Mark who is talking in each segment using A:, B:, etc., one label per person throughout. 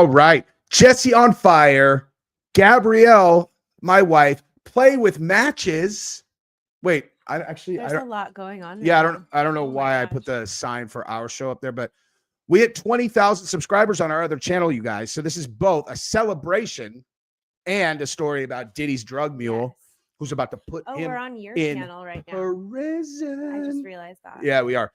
A: All right. Jesse on fire. Gabrielle, my wife, play with matches. Wait,
B: There's a lot going on.
A: Yeah,
B: right
A: I don't know why I put the sign for our show up there, but we hit 20,000 subscribers on our other channel, you guys. So this is both a celebration and a story about Diddy's drug mule, who's about to put him
B: we're on your
A: in
B: channel right now.
A: prison.
B: I just realized that.
A: Yeah, we are.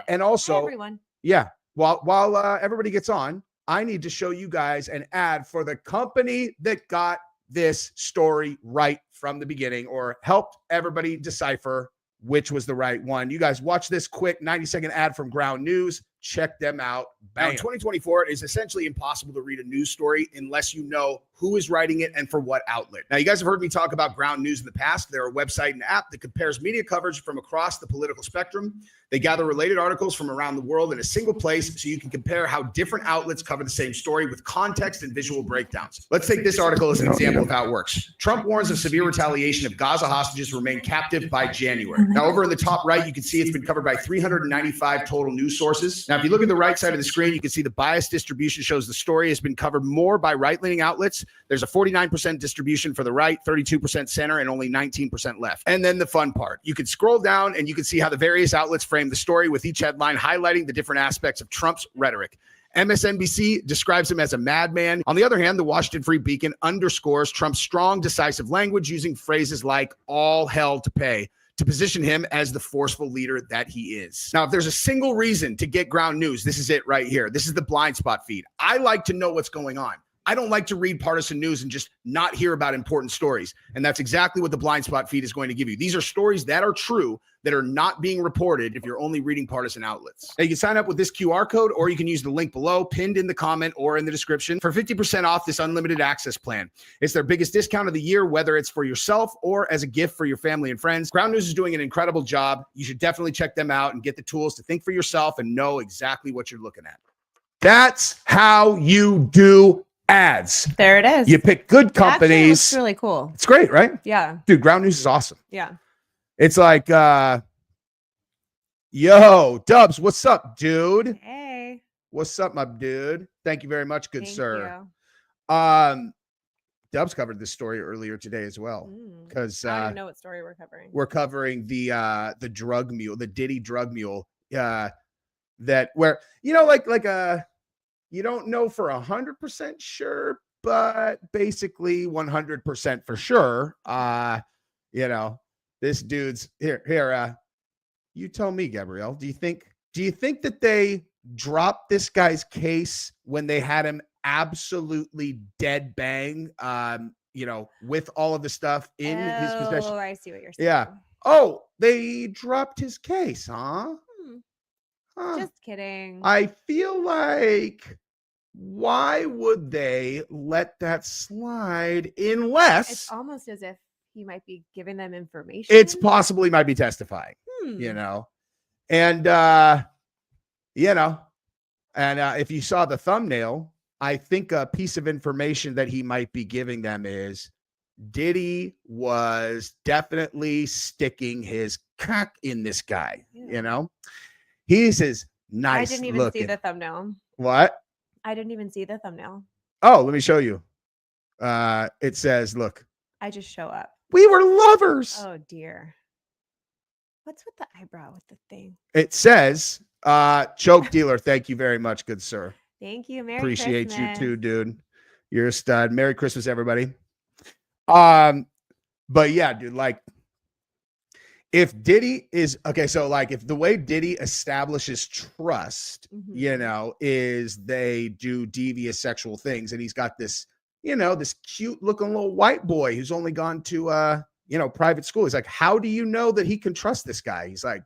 A: And also,
B: hi, everyone.
A: Yeah, while everybody gets on, I need to show you guys an ad for the company that got this story right from the beginning, or helped everybody decipher which was the right one. You guys watch this quick 90-second ad from Ground News. Check them out. Bam. Now, in 2024, it is essentially impossible to read a news story unless you know who is writing it and for what outlet. Now, you guys have heard me talk about Ground News in the past. They're a website and app that compares media coverage from across the political spectrum. They gather related articles from around the world in a single place so you can compare how different outlets cover the same story with context and visual breakdowns. Let's take this article as an example of how it works. Trump warns of severe retaliation if Gaza hostages remain captive by January. Now, over in the top right, you can see it's been covered by 395 total news sources. Now, if you look at the right side of the screen, you can see the bias distribution shows the story has been covered more by right-leaning outlets. There's a 49% distribution for the right, 32% center, and only 19% left. And then the fun part. You can scroll down and you can see how the various outlets frame the story, with each headline highlighting the different aspects of Trump's rhetoric. MSNBC describes him as a madman. On the other hand, the Washington Free Beacon underscores Trump's strong, decisive language, using phrases like all hell to pay to position him as the forceful leader that he is. Now, if there's a single reason to get Ground News, this is it right here. This is the blind spot feed. I like to know what's going on. I don't like to read partisan news and just not hear about important stories. And that's exactly what the blind spot feed is going to give you. These are stories that are true, that are not being reported if you're only reading partisan outlets. Now, you can sign up with this QR code, or you can use the link below, pinned in the comment or in the description, for 50% off this unlimited access plan. It's their biggest discount of the year, whether it's for yourself or as a gift for your family and friends. Ground News is doing an incredible job. You should definitely check them out and get the tools to think for yourself and know exactly what you're looking at. That's how you do ads.
B: There it is.
A: You pick good companies.
B: It's really cool.
A: It's great, right?
B: Yeah.
A: Dude, Ground News is awesome.
B: Yeah.
A: It's like, yo, Dubs, what's up, dude?
B: Hey.
A: What's up, my dude? Thank you very much, good sir.
B: You.
A: Dubs covered this story earlier today as well, because
B: I don't know what story we're covering.
A: We're covering the drug mule, the Diddy drug mule. That where you don't know for 100% sure, but basically 100% for sure. This dude's here. You tell me, Gabrielle, do you think that they dropped this guy's case when they had him absolutely dead bang, with all of the stuff in his possession?
B: Oh, I see what you're saying.
A: Yeah. Oh, they dropped his case, huh?
B: Just kidding.
A: I feel like, why would they let that slide unless
B: it's almost as if he might be giving them information?
A: It's possibly might be testifying, and if you saw the thumbnail, I think a piece of information that he might be giving them is Diddy was definitely sticking his cock in this guy. He's as nice.
B: I didn't even see the thumbnail.
A: What?
B: I didn't even see the thumbnail.
A: Oh, let me show you. It says, look.
B: I just show up.
A: We were lovers.
B: Oh, dear. What's with the eyebrow with the thing?
A: It says, choke dealer. Thank you very much, good sir.
B: Thank you. Merry
A: Appreciate
B: Christmas.
A: you too, dude. You're a stud. Merry Christmas, everybody. But yeah, dude, like, if Diddy is okay, so like if the way Diddy establishes trust, is they do devious sexual things, and he's got this, this cute looking little white boy who's only gone to private school. He's like, how do you know that he can trust this guy? He's like,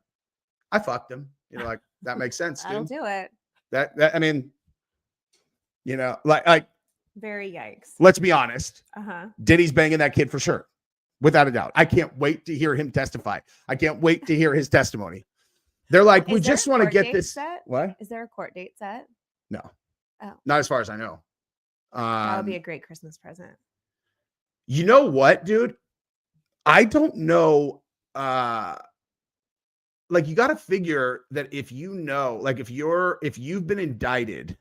A: I fucked him. Like, that makes sense, dude.
B: I'll do it.
A: That I mean, like
B: very yikes.
A: Let's be honest.
B: Diddy's
A: banging that kid for sure. Without a doubt. I can't wait to hear him testify. I can't wait to hear his testimony. They're like, we just want to get this.
B: Set?
A: What?
B: Is there a court date set?
A: No.
B: Oh.
A: Not as far as I know.
B: That would be a great Christmas present.
A: You know what, dude? I don't know like you got to figure that if you know, like if you've been indicted,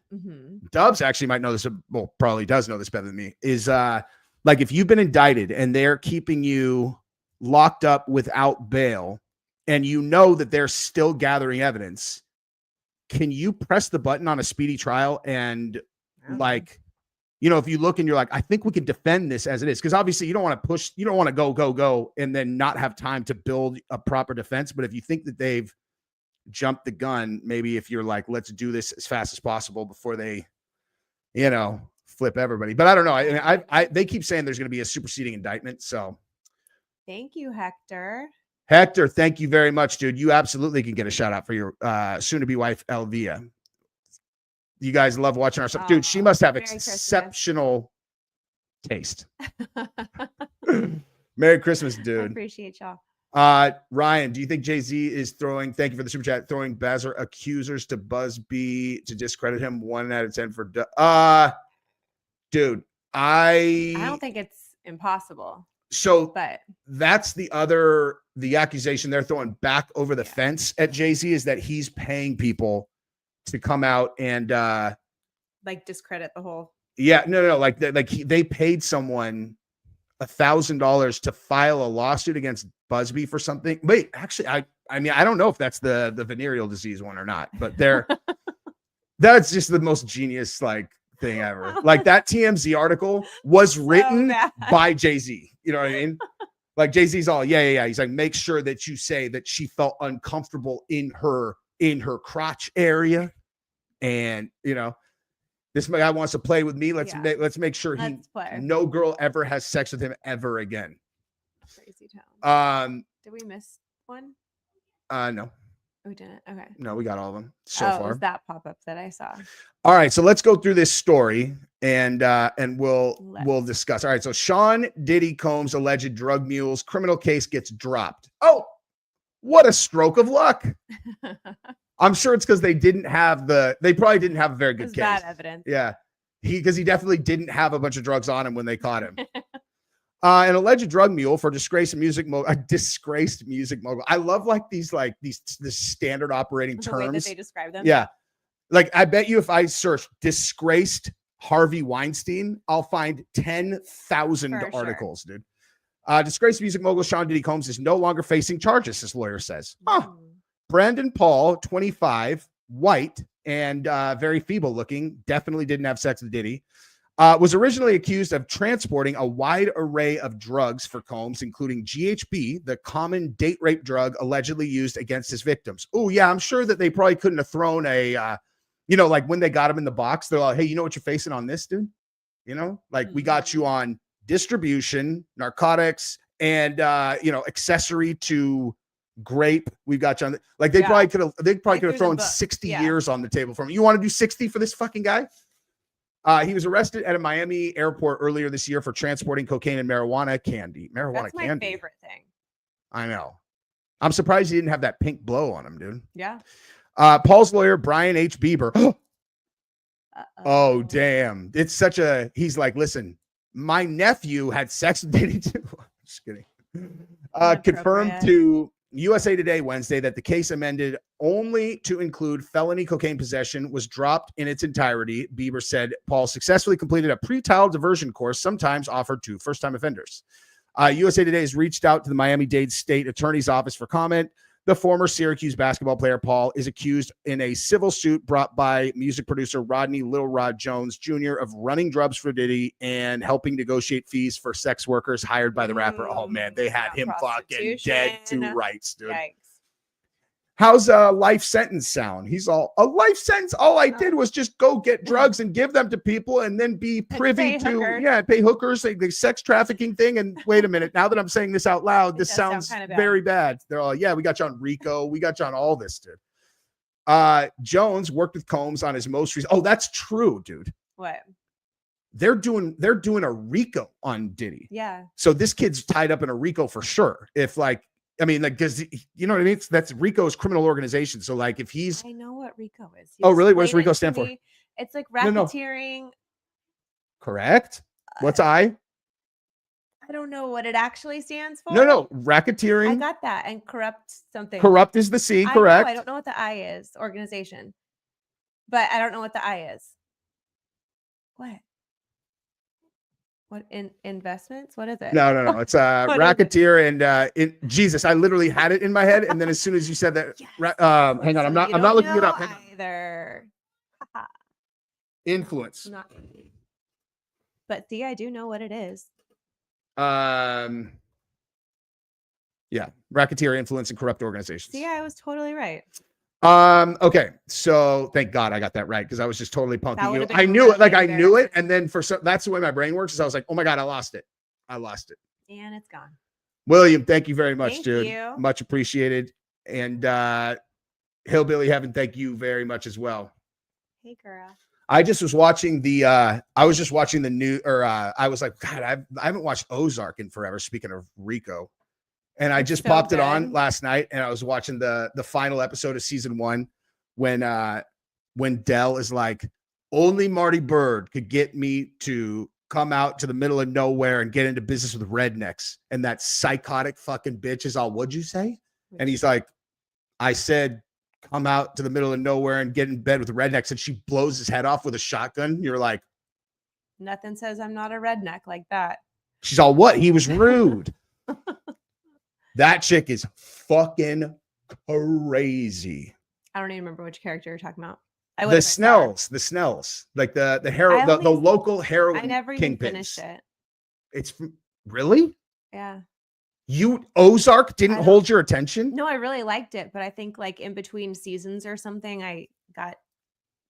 A: Dubs actually might know this, well, probably does know this better than me, is like if you've been indicted and they're keeping you locked up without bail and you know that they're still gathering evidence, can you press the button on a speedy trial and like, you know, if you look and you're like, I think we can defend this as it is, because obviously you don't want to push, you don't want to go, and then not have time to build a proper defense. But if you think that they've jumped the gun, maybe if you're like, let's do this as fast as possible before they, you know, flip everybody. But I don't know. I they keep saying there's going to be a superseding indictment. So
B: thank you, Hector.
A: Hector, thank you very much, dude. You absolutely can get a shout out for your soon-to-be wife, Elvia. You guys love watching our stuff. Dude, she must have exceptional taste. Merry Christmas, dude.
B: I appreciate y'all.
A: Ryan, do you think Jay-Z is throwing, thank you for the super chat, throwing Bazzer accusers to Busby to discredit him? 1 out of 10 for dude, I
B: don't think it's impossible.
A: So
B: but
A: that's the accusation they're throwing back over the fence at Jay-Z is that he's paying people to come out and
B: like discredit the whole.
A: Yeah, no. Like they paid someone $1,000 to file a lawsuit against Busby for something. Wait, actually, I mean, I don't know if that's the venereal disease one or not, but that's just the most genius like thing ever. Like that TMZ article was written by Jay-Z. You know what I mean? Like Jay-Z's all, yeah. He's like, make sure that you say that she felt uncomfortable in her crotch area. And, you know, this guy wants to play with me. Let's make sure no girl ever has sex with him ever again.
B: Crazy town. Did we miss one?
A: No.
B: We didn't. Okay.
A: No, we got all of them so far.
B: It was that pop-up that I saw.
A: All right, so let's go through this story and we'll discuss. All right, so Sean Diddy Combs' alleged drug mules criminal case gets dropped. Oh, what a stroke of luck. I'm sure it's because they probably didn't have a very good case.
B: Bad evidence.
A: Yeah. Because he definitely didn't have a bunch of drugs on him when they caught him. An alleged drug mule for disgraced music mogul. I love these standard operating terms.
B: The way that they describe them.
A: Yeah. Like I bet you if I search disgraced Harvey Weinstein, I'll find 10,000 articles, dude. Disgraced music mogul Sean Diddy Combs is no longer facing charges, his lawyer says. Brandon Paul, 25, white, and very feeble looking, definitely didn't have sex with Diddy, was originally accused of transporting a wide array of drugs for Combs, including GHB, the common date rape drug allegedly used against his victims. Oh, yeah, I'm sure that they probably couldn't have thrown like when they got him in the box, they're like, hey, you know what you're facing on this, dude? You know, like we got you on distribution, narcotics, and, accessory to grape. We've got you on they probably could have thrown 60 years on the table for him. You want to do 60 for this fucking guy? He was arrested at a Miami airport earlier this year for transporting cocaine and marijuana candy. That's my
B: favorite thing.
A: I know. I'm surprised he didn't have that pink blow on him, dude.
B: Yeah.
A: Paul's lawyer, Brian H. Bieber. Oh, damn. It's he's like, listen, my nephew had sex with Diddy too. I'm just kidding. Confirmed to USA Today Wednesday that the case amended only to include felony cocaine possession was dropped in its entirety. Bieber said Paul successfully completed a pre-trial diversion course, sometimes offered to first-time offenders. USA Today has reached out to the Miami-Dade State Attorney's Office for comment. The former Syracuse basketball player Paul is accused in a civil suit brought by music producer Rodney Little Rod Jones Jr. of running drugs for Diddy and helping negotiate fees for sex workers hired by the rapper. Oh, man, they had him fucking dead to rights, dude. Yikes. How's a life sentence sound? He's all, a life sentence? All I did was just go get drugs and give them to people and then be privy to, pay hookers, the sex trafficking thing. And wait a minute, now that I'm saying this out loud, this sounds very bad. They're all, we got you on RICO. We got you on all this, dude. Jones worked with Combs on his most recent. Oh, that's true, dude.
B: What?
A: They're doing a RICO on Diddy.
B: Yeah.
A: So this kid's tied up in a RICO for sure. Because you know what I mean? That's RICO's criminal organization. So if he's,
B: I know what RICO is.
A: Oh, really? What does RICO stand for?
B: It's like racketeering.
A: Correct. What's I?
B: I don't know what it actually stands for.
A: No,
B: I
A: racketeering.
B: got that. And corrupt something.
A: Corrupt is the C,
B: I
A: correct?
B: know, I don't know what the I is. Organization. But I don't know what the I is. What? What investments? What is it?
A: No. It's racketeer and Jesus. I literally had it in my head, and then as soon as you said that,
B: Yes.
A: hang on,
B: So
A: I'm not
B: you
A: looking
B: don't
A: it up.
B: know either.
A: Influence.
B: Not. But see, I do know what it is.
A: Yeah, racketeer, influence, and corrupt organizations.
B: See, I was totally right.
A: Okay, so thank God I got that right because I was just totally punking
B: That
A: you.
B: would've been
A: I knew it, like I
B: really
A: knew it, and then that's the way my brain works. Is I was like, oh my God, I lost it.
B: And it's gone.
A: William, thank you very much,
B: Thank
A: dude.
B: you.
A: Much appreciated. And Hillbilly Heaven, thank you very much as well.
B: Hey, girl.
A: I just was watching the new, or I was like, God, I haven't watched Ozark in forever. Speaking of Rico. And I just popped it on last night, and I was watching the final episode of season 1 when Dell is like, only Marty Bird could get me to come out to the middle of nowhere and get into business with rednecks. And that psychotic fucking bitch is all, what'd you say? And he's like, I said, come out to the middle of nowhere and get in bed with rednecks. And she blows his head off with a shotgun. You're like,
B: nothing says I'm not a redneck like that.
A: She's all, what? He was rude. That chick is fucking crazy.
B: I don't even remember which character you're talking about.
A: The Snells, like the local heroin.
B: I never even finished it.
A: It's really?
B: Yeah.
A: Ozark didn't hold your attention?
B: No, I really liked it, but I think like in between seasons or something, I got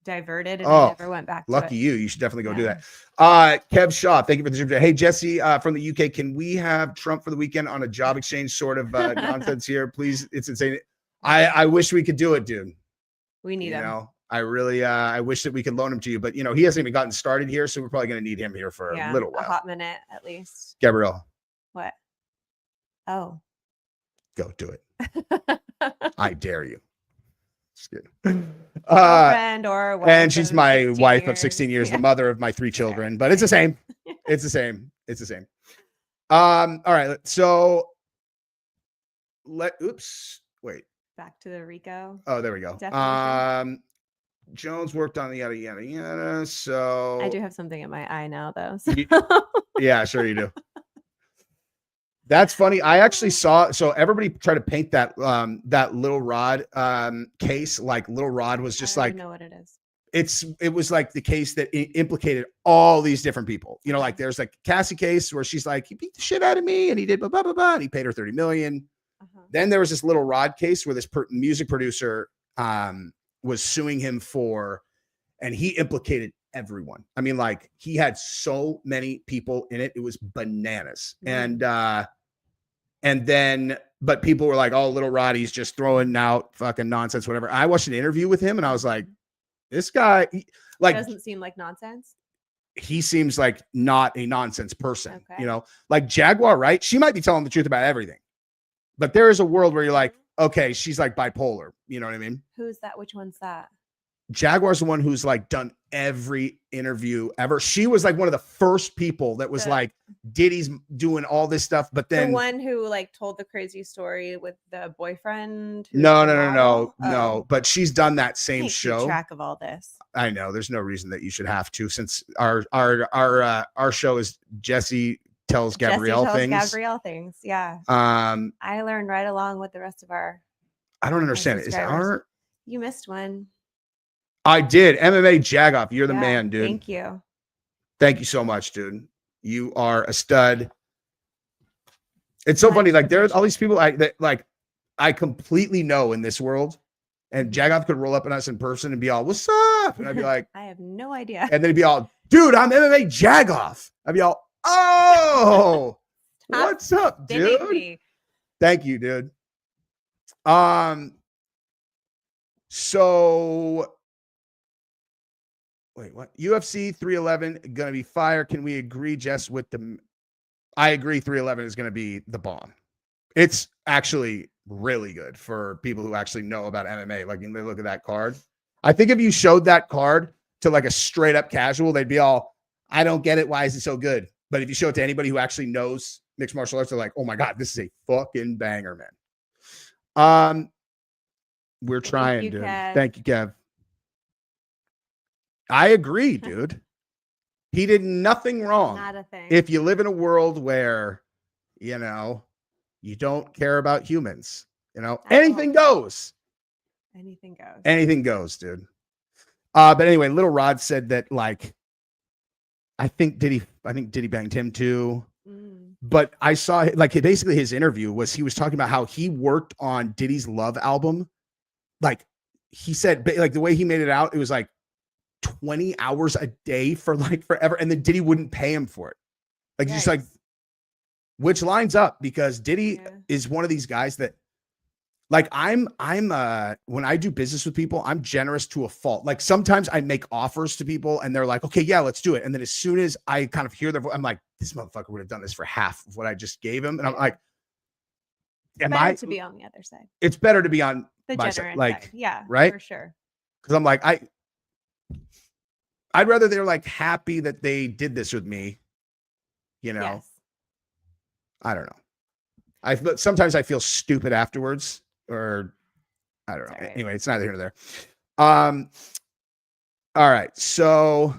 B: diverted and I never went back to
A: lucky
B: it.
A: You should definitely go do that. Kev Shaw, thank you for the super. Hey, Jesse from the UK, can we have Trump for the weekend on a job exchange sort of nonsense here, please? It's insane. I wish we could do it, dude.
B: We need him.
A: I really I wish that we could loan him to you, but he hasn't even gotten started here, so we're probably going to need him here for a little while.
B: A hot minute at least.
A: Gabrielle.
B: What? Oh.
A: Go do it. I dare you. Just kidding.
B: Girlfriend or wife,
A: and she's my wife
B: years.
A: of 16 years, the mother of my 3 children, but it's the same. It's the same. All right. So wait.
B: Back to the Rico.
A: Oh, there we go. Jones worked on the yada yada yada. So
B: I do have something in my eye now, though. So.
A: Yeah, sure you do. That's funny. I actually saw. So everybody tried to paint that that Little Rod case like Little Rod was just
B: I don't know what it is.
A: It was like the case that implicated all these different people. Like there's like Cassie case where she's like, he beat the shit out of me and he did blah blah blah blah and he paid her $30 million. Then there was this Little Rod case where this music producer was suing him and he implicated everyone. I mean, like he had so many people in it. It was bananas. And then, but people were like, oh, Little Roddy's just throwing out fucking nonsense, whatever. I watched an interview with him and I was like, this guy
B: doesn't seem like nonsense.
A: He seems like not a nonsense person, like Jaguar, right? She might be telling the truth about everything, but there is a world where you're like, okay, she's like bipolar. You know what I mean?
B: Who's that? Which one's that?
A: Jaguar's the one who's like done every interview ever. She was like one of the first people that was like, Diddy's doing all this stuff, but then
B: the one who like told the crazy story with the boyfriend.
A: No. But she's done that same show.
B: Keep track of all this.
A: I know there's no reason that you should have to, since our show is Jesse tells Gabrielle things.
B: Yeah. I learned right along with the rest of our.
A: I don't understand it.
B: You missed one.
A: I did. MMA Jagoff. You're the man, dude.
B: Thank you.
A: Thank you so much, dude. You are a stud. It's so funny. Like there's all these people I completely know in this world, and Jagoff could roll up on us in person and be all, "What's up?" And I'd be like,
B: "I have no idea."
A: And then he'd be all, "Dude, I'm MMA Jagoff." I'd be all, "Oh, what's up, dude?" Thank you, dude. So. Wait, what? UFC 311 gonna be fire. Can we agree, Jess, with I agree 311 is gonna be the bomb. It's actually really good for people who actually know about MMA. Like when they look at that card. I think if you showed that card to like a straight up casual, they'd be all, I don't get it. Why is it so good? But if you show it to anybody who actually knows mixed martial arts are like, oh my God, this is a fucking banger, man. We're trying,
B: you,
A: dude.
B: Kev.
A: Thank you, Kev. I agree, dude. He did nothing wrong.
B: Not a thing.
A: If you live in a world where, you know, you don't care about humans, you know, anything goes.
B: Anything goes.
A: Anything goes, dude. But anyway, Little Rod said that, like, I think Diddy banged him too. But I saw, like, basically his interview was, he was talking about how he worked on Diddy's Love album. Like, he said, like, the way he made it out, it was like 20 hours a day for like forever. And then Diddy wouldn't pay him for it. Like, just like, which lines up because Diddy is one of these guys that, like, I'm when I do business with people, I'm generous to a fault. Like, sometimes I make offers to people and they're like, okay, yeah, let's do it. And then as soon as I kind of hear their voice, I'm like, this motherfucker would have done this for half of what I just gave him. And I'm like,
B: better to be on the other side.
A: It's better to be on
B: the
A: my
B: generous
A: side. Like,
B: side. Yeah,
A: right?
B: For sure.
A: Because I'm like, I'd rather they're like happy that they did this with me. You know?
B: Yes.
A: I don't know. Sometimes I feel stupid afterwards, or I don't know. Right. Anyway, it's neither here nor there. All right. So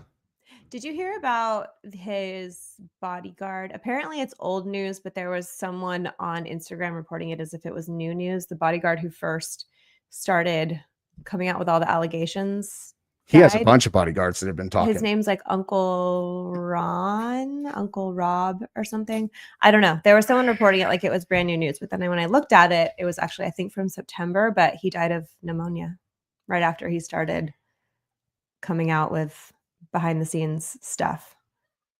B: did you hear about his bodyguard? Apparently it's old news, but there was someone on Instagram reporting it as if it was new news. The bodyguard who first started coming out with all the allegations.
A: He has a bunch of bodyguards that have been talking.
B: His name's like Uncle Rob or something. I don't know. There was someone reporting it like it was brand new news. But then when I looked at it, it was actually, I think, from September, but he died of pneumonia right after he started coming out with behind the scenes stuff.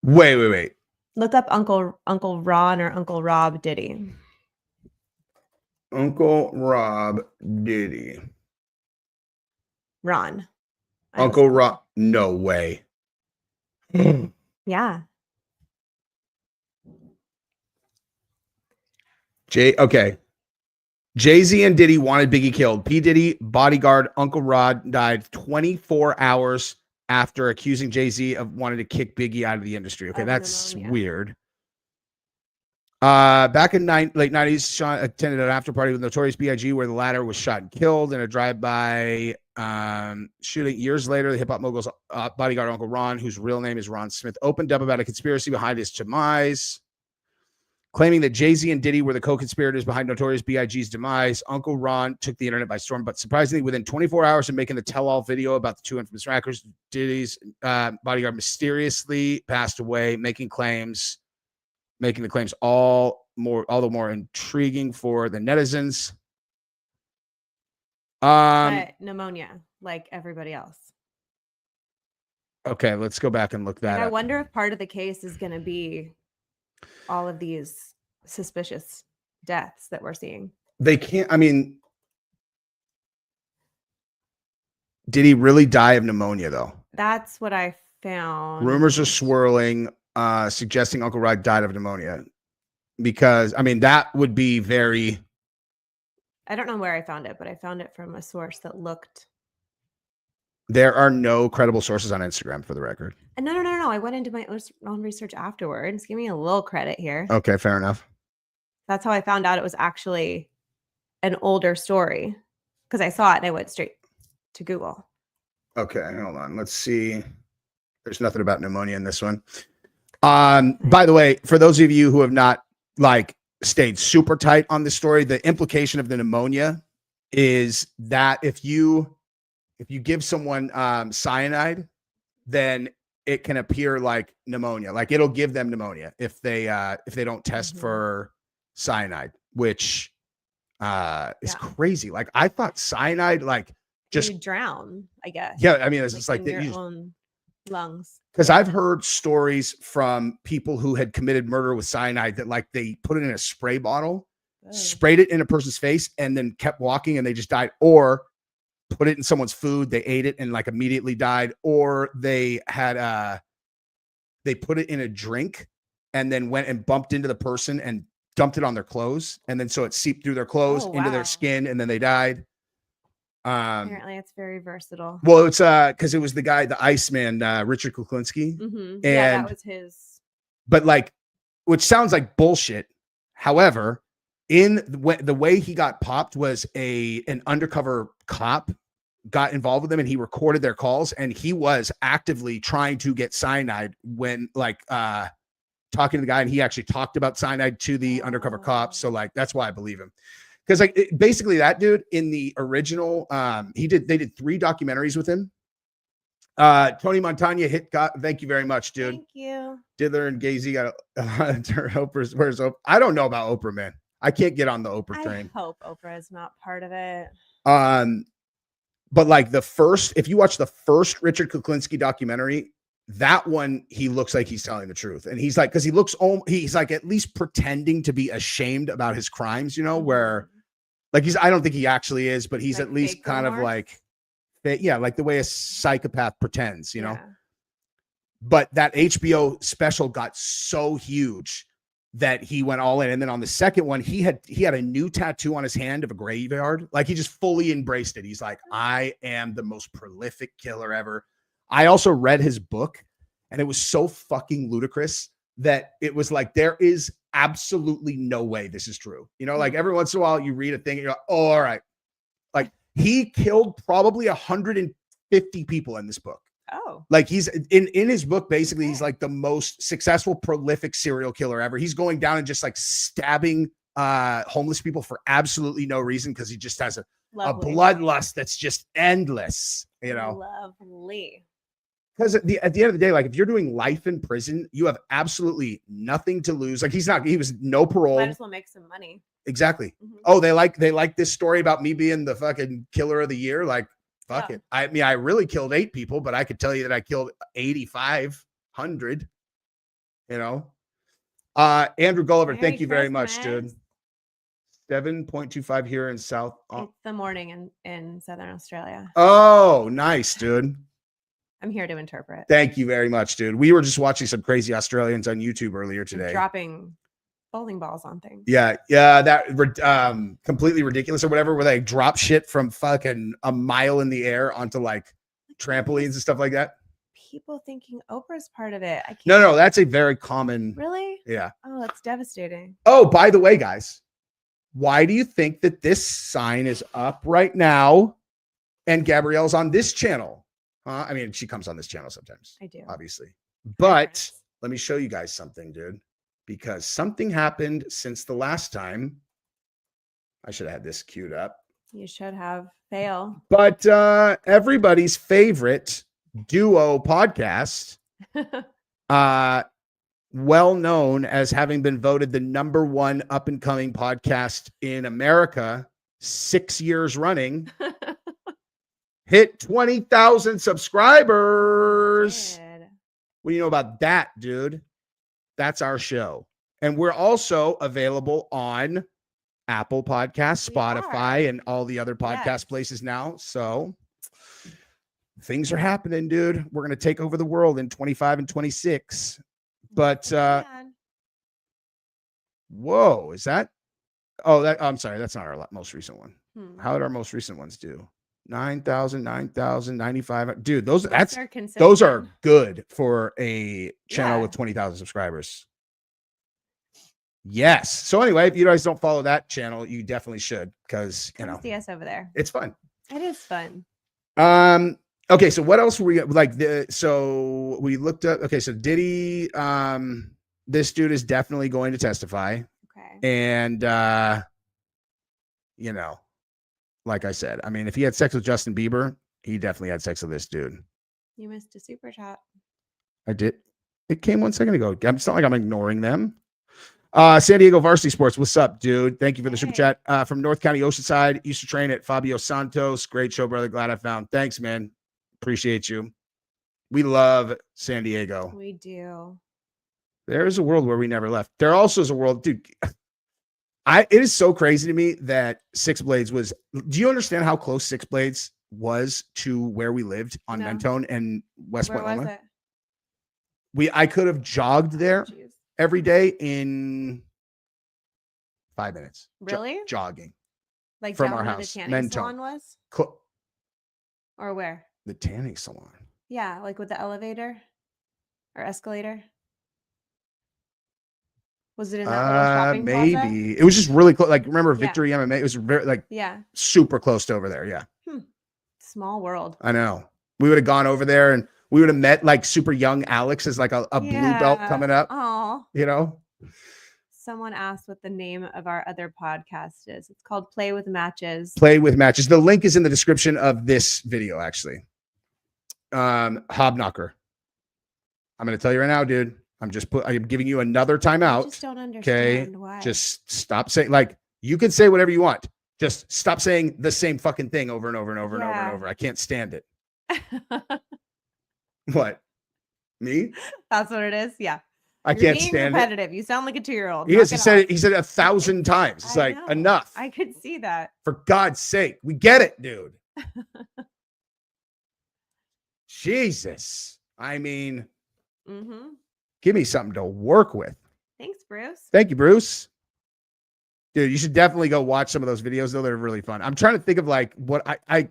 A: Wait.
B: Look up Uncle Ron or Uncle Rob Diddy.
A: Uncle Rob Diddy.
B: Ron.
A: Uncle Rob. No way.
B: Yeah.
A: Okay. Jay-Z and Diddy wanted Biggie killed. P. Diddy, bodyguard, Uncle Rod died 24 hours after accusing Jay-Z of wanting to kick Biggie out of the industry. Okay, that's weird. Back in late 90s, Sean attended an after party with Notorious B.I.G. where the latter was shot and killed in a drive-by shooting. Years later, the hip-hop mogul's bodyguard, Uncle Ron, whose real name is Ron Smith, opened up about a conspiracy behind his demise, claiming that Jay-Z and Diddy were the co-conspirators behind Notorious B.I.G.'s demise. Uncle Ron took the internet by storm, but surprisingly, within 24 hours of making the tell-all video about the two infamous rappers, Diddy's bodyguard mysteriously passed away, making the claims all the more intriguing for the netizens.
B: But pneumonia, like everybody else.
A: Okay, let's go back and look that up.
B: I wonder if part of the case is going to be all of these suspicious deaths that we're seeing.
A: They can't, I mean, did he really die of pneumonia, though?
B: That's what I found.
A: Rumors are swirling, suggesting Uncle Rod died of pneumonia. Because, I mean, that would be very...
B: I don't know where I found it, but I found it from a source that looked...
A: There are no credible sources on Instagram, for the record.
B: No. I went into my own research afterwards. Give me a little credit here.
A: Okay, fair enough.
B: That's how I found out it was actually an older story. Because I saw it and I went straight to Google.
A: Okay, hold on. Let's see. There's nothing about pneumonia in this one. By the way, for those of you who have not stayed super tight on this story, the implication of the pneumonia is that if you give someone cyanide, then it can appear like pneumonia. Like, it'll give them pneumonia if they don't test for cyanide, which is crazy. Like, I thought cyanide, just
B: you drown, I guess.
A: Yeah, I mean, it's just like
B: your own lungs.
A: Because I've heard stories from people who had committed murder with cyanide that they put it in a spray bottle, sprayed it in a person's face, and then kept walking and they just died, or put it in someone's food, they ate it and immediately died, or they had they put it in a drink and then went and bumped into the person and dumped it on their clothes, and then so it seeped through their clothes into their skin, and then they died.
B: Apparently it's very versatile.
A: Well, it's because it was the guy, the Iceman, Richard Kuklinski.
B: And that was his.
A: But which sounds like bullshit. However, in the way he got popped was an undercover cop got involved with him, and he recorded their calls, and he was actively trying to get cyanide when talking to the guy, and he actually talked about cyanide to the undercover cop. So like, that's why I believe him. Because like basically that dude in the original, they did 3 documentaries with him. Tony Montana thank you very much, dude.
B: Thank you.
A: Diddler and Gazy got Oprah's. Where's Oprah? I don't know about Oprah, man. I can't get on the Oprah train.
B: I hope Oprah is not part of it.
A: But like if you watch the first Richard Kuklinski documentary, that one, he looks like he's telling the truth. And he's like, because he's like at least pretending to be ashamed about his crimes, where like I don't think he actually is, but he's like at least kind of like, like the way a psychopath pretends, know. But that HBO special got so huge that he went all in. And then on the second one, he had a new tattoo on his hand of a graveyard. Like he just fully embraced it. He's like, I am the most prolific killer ever. I also read his book, and it was so fucking ludicrous that it was like, there is absolutely no way this is true. Like every once in a while you read a thing and you're like, oh, all right. Like he killed probably 150 people in this book.
B: Oh,
A: like he's in his book. Basically, he's like the most successful, prolific serial killer ever. He's going down and just like stabbing homeless people for absolutely no reason, because he just has a bloodlust that's just endless.
B: Lovely.
A: Because at the end of the day, like if you're doing life in prison, you have absolutely nothing to lose. Like he was no parole.
B: Might as well make some money.
A: Exactly. Mm-hmm. Oh, they like this story about me being the fucking killer of the year. Like, fuck it. I mean, I really killed 8 people, but I could tell you that I killed 8,500. Andrew Gulliver, thank you very much, dude. 7.25 here in South.
B: It's the morning in Southern Australia.
A: Oh, nice, dude.
B: I'm here to interpret.
A: Thank you very much, dude. We were just watching some crazy Australians on YouTube earlier today.
B: Dropping bowling balls on things.
A: Yeah. That completely ridiculous or whatever, where they drop shit from fucking a mile in the air onto like trampolines and stuff like that.
B: People thinking Oprah's part of it.
A: No, that's a very common.
B: Really?
A: Yeah.
B: Oh, that's devastating.
A: Oh, by the way, guys, why do you think that this sign is up right now and Gabrielle's on this channel? I mean, she comes on this channel sometimes.
B: I do.
A: Obviously. But let me show you guys something, dude. Because something happened since the last time. I should have had this queued up.
B: You should have. Fail.
A: But everybody's favorite duo podcast, well known as having been voted the #1 up-and-coming podcast in America 6 years running, hit 20,000 subscribers. What do you know about that, dude? That's our show. And we're also available on Apple Podcasts, Spotify, and all the other podcast places now. So things are happening, dude. We're going to take over the world in 25 and 26. But whoa, is that? Oh, I'm sorry. That's not our most recent one. How did our most recent ones do? 9,000, 95. Dude, those are good for a channel with 20,000 subscribers. Yes. So anyway, if you guys don't follow that channel, you definitely should, because
B: see us over there.
A: It's fun.
B: It is fun.
A: Okay, so what else were we like? So we looked up. Okay, so Diddy, this dude is definitely going to testify.
B: Okay.
A: And like I said, I mean, if he had sex with Justin Bieber, he definitely had sex with this dude.
B: You missed a super chat.
A: I did. It came 1 second ago. It's not like I'm ignoring them. San Diego Varsity Sports, what's up, dude? Thank you for the super chat. From North County Oceanside, used to train at Fabio Santos. Great show, brother. Glad I found. Thanks, man. Appreciate you. We love San Diego.
B: We do.
A: There is a world where we never left. There also is a world, dude. It is so crazy to me that Six Blades was. Do you understand how close Six Blades was to where we lived on Mentone and West Point?
B: Where was it?
A: I could have jogged there every day in 5 minutes.
B: Really?
A: Jogging.
B: Like
A: from
B: down
A: our
B: where
A: house.
B: the tanning
A: Mentone.
B: salon was? Or where?
A: The tanning salon.
B: Yeah, like with the elevator or escalator. Was it in that little shopping plaza?
A: Maybe. It was just really close. Like, remember
B: Yeah.
A: Victory MMA? It was very, like,
B: Yeah.
A: super close to over there. Yeah.
B: Small world.
A: I know. We would have gone over there and we would have met like super young Alex as like a blue belt coming up.
B: Oh.
A: You know?
B: Someone asked what the name of our other podcast is. It's called Play with Matches.
A: Play with Matches. The link is in the description of this video, actually. Hobknocker. I'm going to tell you right now, dude. I'm giving you another timeout.
B: I just don't understand why.
A: Just stop saying, like, you can say whatever you want. Just stop saying the same fucking thing over and over and over and over and over. I can't stand it. What? Me?
B: That's what it is. Yeah.
A: I can't stand
B: repetitive. You sound like a 2-year-old.
A: He said it 1,000 times. It's like, enough.
B: I could see that.
A: For God's sake. We get it, dude. Jesus. I mean, give me something to work with.
B: Thanks, Bruce.
A: Thank you, Bruce. Dude, you should definitely go watch some of those videos, though. They're really fun. I'm trying to think of like what I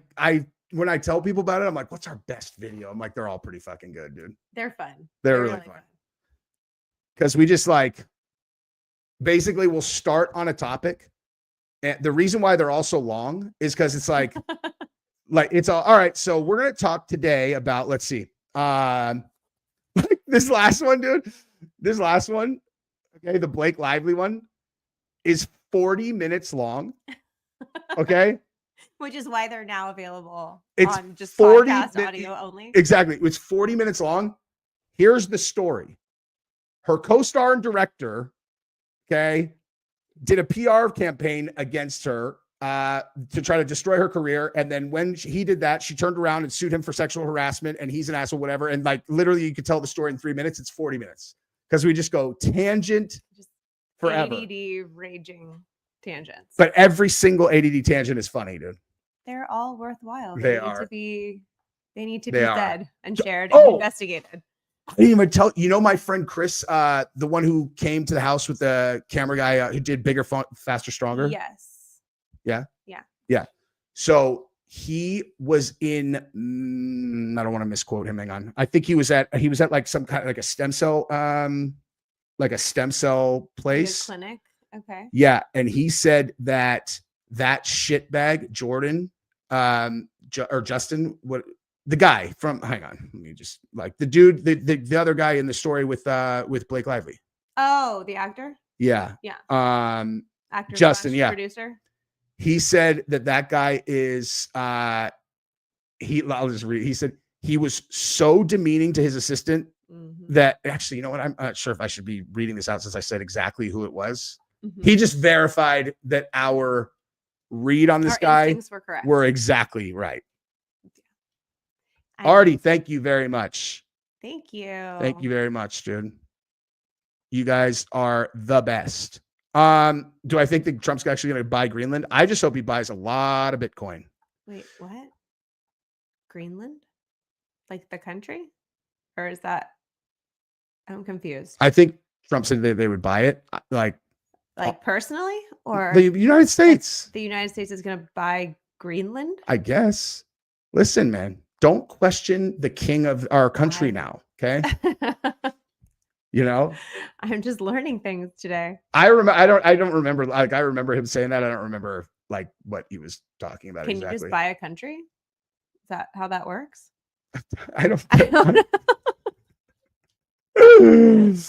A: when I tell people about it, I'm like, what's our best video? I'm like, they're all pretty fucking good, dude.
B: They're fun.
A: They're really fun. Because we just like basically we'll start on a topic. And the reason why they're all so long is because it's like, it's all right. So we're going to talk today about, let's see. This last one, dude. This last one. Okay. The Blake Lively one is 40 minutes long. Okay.
B: Which is why they're now available on just
A: 40
B: podcast audio only.
A: Exactly. It's 40 minutes long. Here's the story. Her co-star and director, okay, did a PR campaign against her to try to destroy her career. And then when he did that, she turned around and sued him for sexual harassment and he's an asshole, whatever. And like literally you could tell the story in 3 minutes. It's 40 minutes because we just go tangent just forever.
B: ADD raging tangents.
A: But every single ADD tangent is funny, dude.
B: They're all worthwhile.
A: They
B: need to be said and shared
A: and
B: investigated.
A: I didn't even tell my friend Chris, the one who came to the house with the camera guy who did Bigger, Faster, Stronger.
B: Yes.
A: Yeah.
B: Yeah.
A: Yeah. So he was in. I don't want to misquote him. Hang on. I think he was at like some kind of like a stem cell, place.
B: Like a clinic. Okay.
A: Yeah, and he said that shitbag Jordan, or Justin, the guy from, hang on, let me just like the dude, the other guy in the story with Blake Lively.
B: Oh, the actor?
A: Yeah.
B: Yeah.
A: Actor, Justin, yeah.
B: Producer.
A: He said that guy is I'll just read. He said he was so demeaning to his assistant that actually, you know what? I'm not sure if I should be reading this out since I said exactly who it was. He just verified that our read on this guy were exactly right. Artie, thank you very much.
B: Thank you.
A: Thank you very much, dude. You guys are the best. Do I think that Trump's actually going to buy Greenland? I just hope he buys a lot of Bitcoin.
B: Wait, what? Greenland? Like the country? Or is that? I'm confused.
A: I think Trump said they would buy it. Like
B: personally? Or
A: the United States?
B: The United States is going to buy Greenland?
A: I guess. Listen, man. Don't question the king of our country now, okay? You know?
B: I'm just learning things today.
A: I don't remember. Like, I remember him saying that. I don't remember like what he was talking about.
B: Can you just buy a country? Is that how that works?
A: I don't
B: know.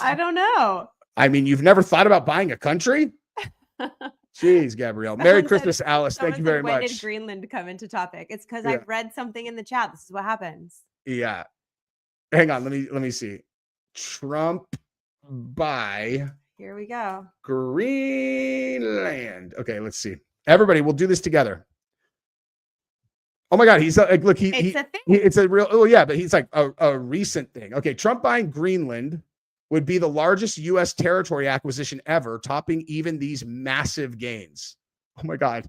B: I don't know.
A: I mean, you've never thought about buying a country? Jeez, Gabrielle. Merry Christmas, Alice. Thank you very much.
B: When did Greenland come into topic? It's because I've read something in the chat. This is what happens.
A: Yeah. Hang on. Let me see. Trump buy.
B: Here we go.
A: Greenland. Okay, let's see. Everybody, we'll do this together. Oh my God, he's like, look, it's a thing. It's a real. Oh yeah, but he's like a recent thing. Okay, Trump buying Greenland would be the largest U.S. territory acquisition ever, topping even these massive gains. Oh my God.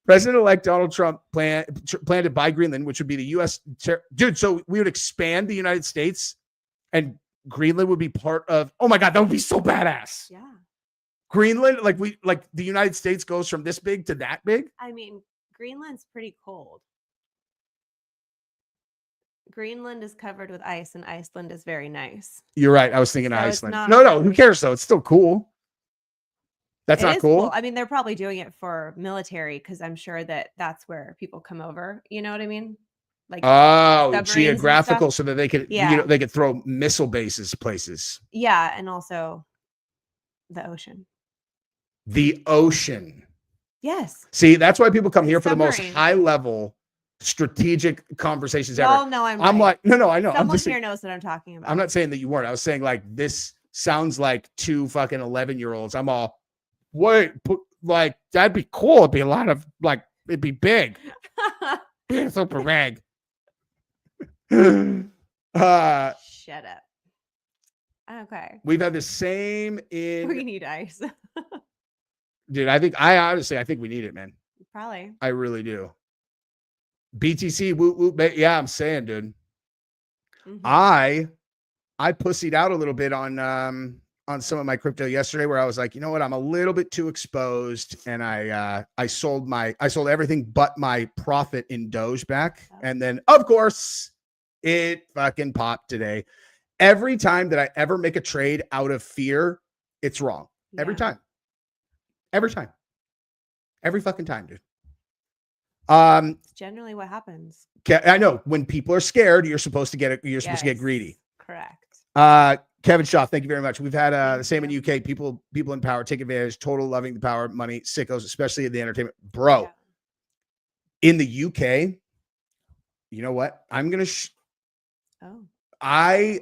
A: President-elect Donald Trump planned to buy Greenland, which would be the U.S. Dude, so we would expand the United States and Greenland would be part of, oh my God, that would be so badass.
B: Yeah.
A: Greenland, like the United States goes from this big to that big.
B: I mean, Greenland's pretty cold. Greenland is covered with ice and Iceland is very nice.
A: You're right. I was thinking Iceland. No, who cares though? It's still cool. That's
B: It
A: not
B: is
A: cool.
B: I mean, they're probably doing it for military because I'm sure that that's where people come over. You know what I mean? Like
A: Oh,
B: submarines and stuff.
A: geographical, so that they could,
B: Yeah.
A: they could throw missile bases places.
B: Yeah, and also the ocean.
A: The ocean.
B: Yes.
A: See, that's why people come
B: The
A: here for the most
B: submarine.
A: high level strategic conversations ever.
B: Y'all know I'm right.
A: like, no, I know.
B: Someone here knows what I'm talking about.
A: I'm not saying that you weren't. I was saying like this sounds like two fucking 11-year-olds. I'm all, wait, like that'd be cool. It'd be a lot of like, it'd be big. Be super big.
B: Shut up. Okay.
A: We've had the same in.
B: We need ice.
A: Dude, I honestly think we need it, man.
B: Probably.
A: I really do. BTC, whoop, whoop. Yeah, I'm saying, dude.
B: Mhm.
A: I pussied out a little bit on some of my crypto yesterday, where I was like, you know what, I'm a little bit too exposed, and I sold everything but my profit in Doge back, and then of course it fucking popped today. Every time that I ever make a trade out of fear, it's wrong.
B: Yeah.
A: Every time, every fucking time, dude.
B: It's generally what happens.
A: I know when people are scared, you're supposed to get supposed to get greedy.
B: Correct.
A: Kevin Shaw, thank you very much. We've had the same in UK. People in power take advantage, total loving the power, money, sickos, especially in the entertainment. Bro,
B: Yeah.
A: in the UK, you know what? I'm gonna. I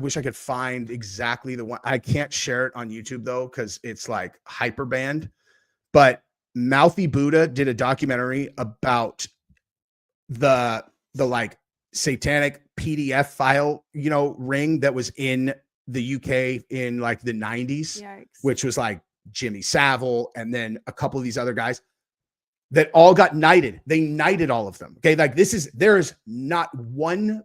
A: wish I could find exactly the one. I can't share it on YouTube though, because it's like hyper banned. But Mouthy Buddha did a documentary about the like satanic PDF file, ring that was in the UK in like the 90s.
B: Yikes.
A: Which was like Jimmy Savile and then a couple of these other guys that all got knighted. They knighted all of them. Okay. Like there is not 1%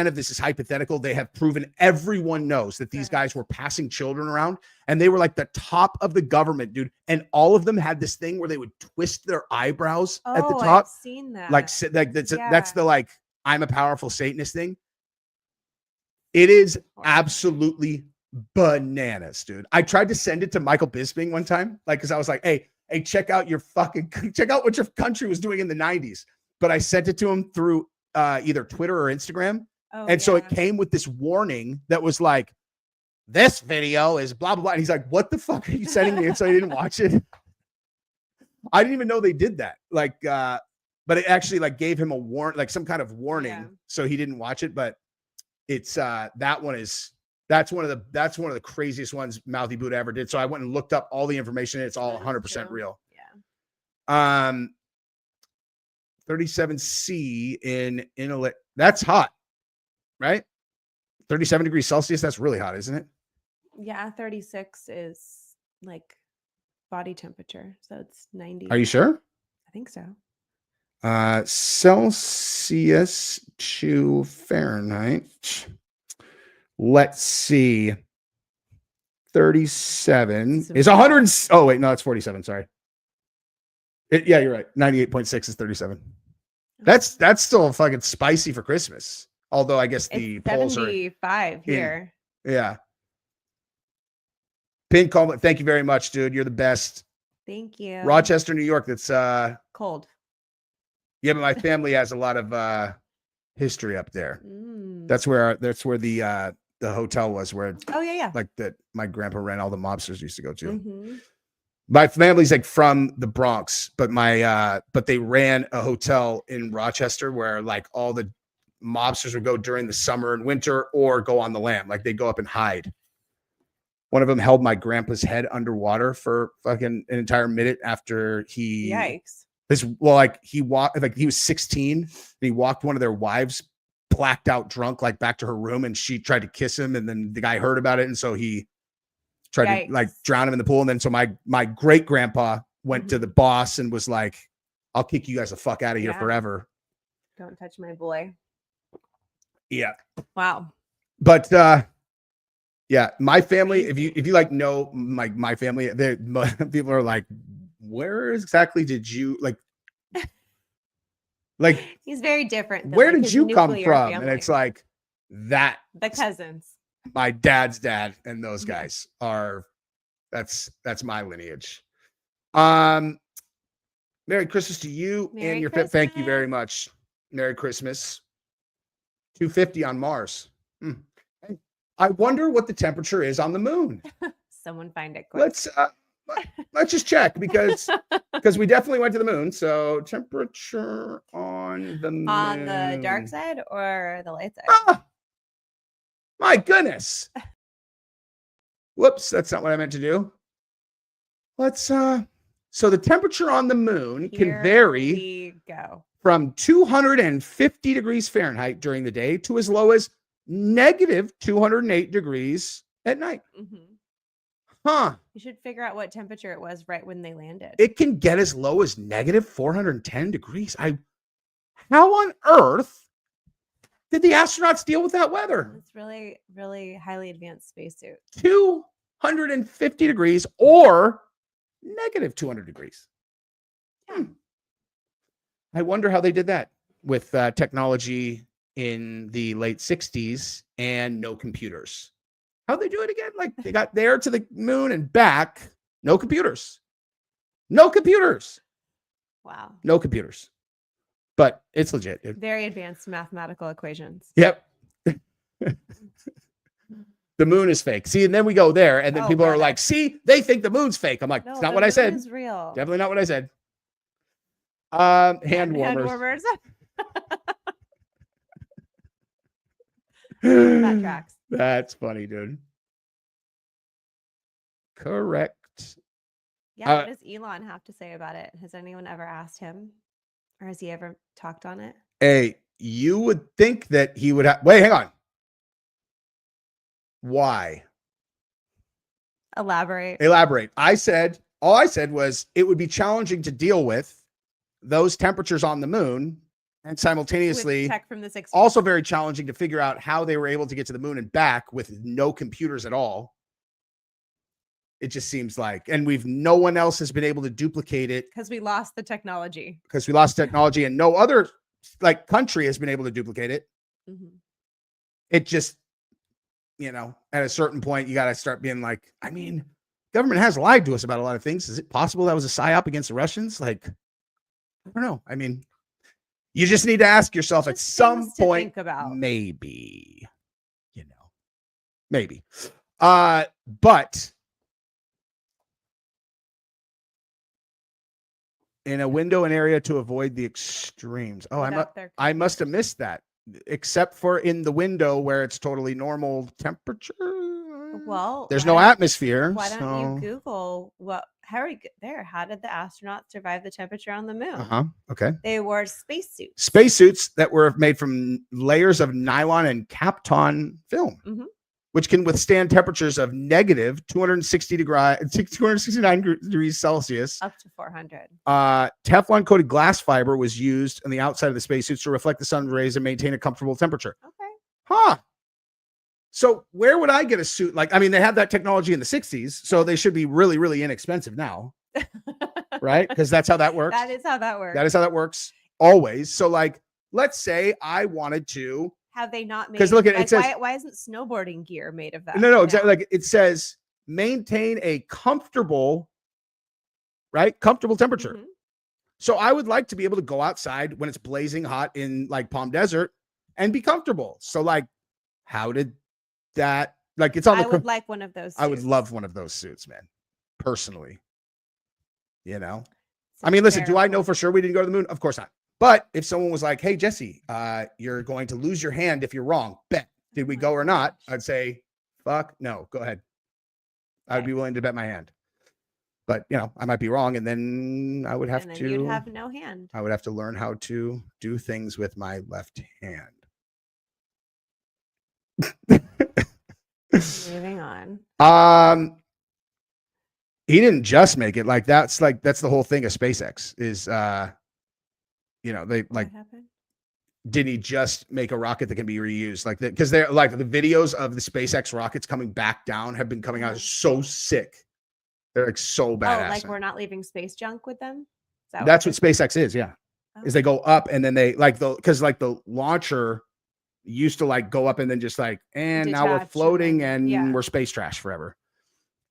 A: of this is hypothetical. They have proven, everyone knows that these guys were passing children around, and they were like the top of the government, dude. And all of them had this thing where they would twist their eyebrows at the top.
B: I've seen that.
A: Like that's the like, I'm a powerful Satanist thing. It is absolutely bananas, dude. I tried to send it to Michael Bisping one time, like, because I was like, hey, check out what your country was doing in the 90s. But I sent it to him through either Twitter or Instagram. So it came with this warning that was like, this video is blah, blah, blah. And he's like, what the fuck are you sending me? And so I didn't watch it. I didn't even know they did that. Like, but it actually like gave him a like some kind of warning. Yeah. So he didn't watch it, but it's that's one of the craziest ones Mouthy Buddha ever did. So I went and looked up all the information. And it's all 100% real. Yeah. 37C in that's hot, right? 37 degrees Celsius. That's really hot, isn't it?
B: Yeah. 36 is like body temperature. So it's 90.
A: Are you sure?
B: I think so.
A: Celsius to Fahrenheit. Let's see. 37 is 100. Oh, wait, no, it's 47. Sorry. Yeah, you're right. 98.6 is 37. That's still fucking spicy for Christmas. Although I guess the polls are
B: 75 here.
A: Yeah. Pin call. Thank you very much, dude. You're the best.
B: Thank you.
A: Rochester, New York. That's
B: cold.
A: Yeah, but my family has a lot of history up there. That's where the hotel was, where like that my grandpa ran, all the mobsters used to go to. Mm-hmm. My family's like from the Bronx, but but they ran a hotel in Rochester where like all the mobsters would go during the summer and winter, or go on the lam. Like they go up and hide. One of them held my grandpa's head underwater for fucking an entire minute after he.
B: Yikes.
A: He walked, like he was 16 and he walked one of their wives blacked out drunk, like back to her room, and she tried to kiss him. And then the guy heard about it. And so he tried to like drown him in the pool. And then so my great grandpa went to the boss and was like, I'll kick you guys the fuck out of here forever.
B: Don't touch my boy.
A: Yeah.
B: Wow.
A: But yeah, my family, if you like know my family, people are like, where exactly did you like
B: he's very different than,
A: where
B: like,
A: did you come from?
B: family.
A: And it's like that
B: the cousins,
A: my dad's dad and those guys are That's my lineage. Merry Christmas to you
B: Merry
A: and your
B: Christmas.
A: Thank you very much. Merry Christmas. 250 on Mars. I wonder what the temperature is on the moon.
B: Someone find it quick.
A: Let's just check because we definitely went to the moon. So temperature on the moon.
B: On the dark side or the light side?
A: Ah, my goodness. Whoops, that's not what I meant to do. Let's so the temperature on the moon can vary from 250 degrees Fahrenheit during the day to as low as negative 208 degrees at night. Huh.
B: You should figure out what temperature it was right when they landed.
A: It can get as low as negative 410 degrees. How on earth did the astronauts deal with that weather?
B: It's really, really highly advanced spacesuit.
A: 250 degrees or negative 200 degrees. I wonder how they did that with technology in the late 60s and no computers. How'd they do it again? Like they got there to the moon and back, no computers. No computers.
B: Wow.
A: No computers. But it's legit, dude.
B: Very advanced mathematical equations.
A: Yep. The moon is fake. See, and then we go there, and then people are like, see, they think the moon's fake. I'm like,
B: no,
A: it's not what I said.
B: It's real.
A: Definitely not what I said. Hand warmers.
B: That tracks.
A: That's funny, dude. Correct.
B: Yeah, what does Elon have to say about it? Has anyone ever asked him? Or has he ever talked on it?
A: Hey, you would think that he would have... Wait, hang on. Why?
B: Elaborate.
A: All I said was it would be challenging to deal with those temperatures on the moon and simultaneously
B: with tech from the 60s.
A: Also very challenging to figure out how they were able to get to the moon and back with no computers at all. It just seems like, and no one else has been able to duplicate it
B: because we lost the technology.
A: And no other country has been able to duplicate it. It just, at a certain point, you got to start being like, I mean, government has lied to us about a lot of things. Is it possible that was a psyop against the Russians? I don't know. I mean, you just need to ask yourself at some point, maybe, maybe. But in a window and area to avoid the extremes. Oh, I must have missed that, except for in the window where it's totally normal temperature.
B: Well,
A: there's no atmosphere.
B: Why don't you Google how did the astronauts survive the temperature on the moon?
A: Okay.
B: They wore spacesuits.
A: Spacesuits that were made from layers of nylon and Kapton film, which can withstand temperatures of negative 269 degrees Celsius.
B: Up to 400.
A: Teflon coated glass fiber was used on the outside of the spacesuits to reflect the sun rays and maintain a comfortable temperature.
B: Okay.
A: Huh. So where would I get a suit? They had that technology in the 60s, so they should be really, really inexpensive now. Right? Because that's how that works.
B: That is how that works.
A: Always. So let's say I wanted to.
B: Have they not made?
A: Because look at it says,
B: why isn't snowboarding gear made of that?
A: No, exactly. It says maintain a comfortable temperature. So I would like to be able to go outside when it's blazing hot in Palm Desert and be comfortable. So how did that it's on the...
B: I would like one of those suits.
A: I would love one of those suits, man. Personally. I mean, listen, do I know for sure we didn't go to the moon? Of course not. But if someone was like, hey, Jesse, you're going to lose your hand if you're wrong. Bet. Did we go or not? I'd say, fuck, no, go ahead. I'd be willing to bet my hand. But, I might be wrong. And then I would have to...
B: you'd have no hand.
A: I would have to learn how to do things with my left hand.
B: Moving on.
A: He didn't just make it. That's the whole thing of SpaceX is...
B: what happened?
A: Did he just make a rocket that can be reused? Because they're the videos of the SpaceX rockets coming back down have been coming out so sick. They're so badass.
B: We're not leaving space junk with them.
A: That's what SpaceX is. Yeah, is they go up and then they because the launcher used to go up and then just and now we're floating and we're space trash forever.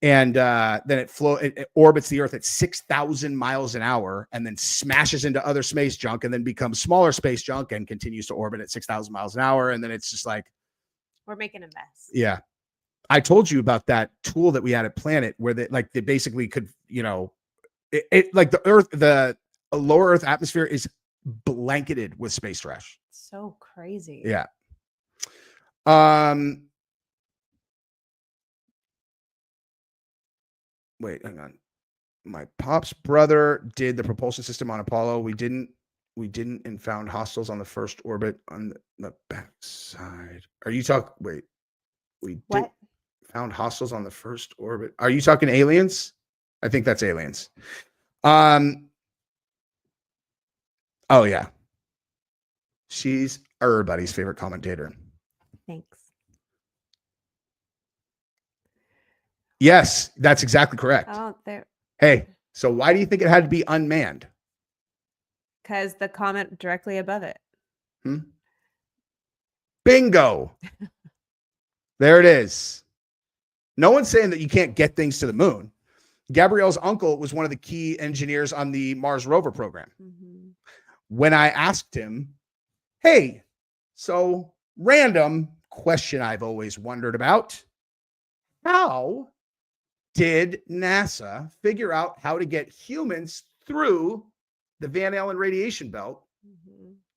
A: And then it orbits the Earth at 6,000 miles an hour and then smashes into other space junk and then becomes smaller space junk and continues to orbit at 6,000 miles an hour. And then it's just like,
B: we're making a mess.
A: Yeah. I told you about that tool that we had at Planet where they basically could, like the Earth, the lower Earth atmosphere is blanketed with space trash.
B: So crazy.
A: Yeah. Wait, hang on. My pop's brother did the propulsion system on Apollo. We didn't and found hostiles on the first orbit on the backside. Are you talking? Wait, we did found hostiles on the first orbit. Are you talking aliens? I think that's aliens. Oh yeah. She's everybody's favorite commentator.
B: Thanks.
A: Yes, that's exactly correct.
B: Oh, there.
A: Hey, so why do you think it had to be unmanned?
B: Because the comment directly above it.
A: Bingo. There it is. No one's saying that you can't get things to the moon. Gabrielle's uncle was one of the key engineers on the Mars rover program.
B: Mm-hmm.
A: When I asked him, hey, so random question I've always wondered about, how did NASA figure out how to get humans through the Van Allen radiation belt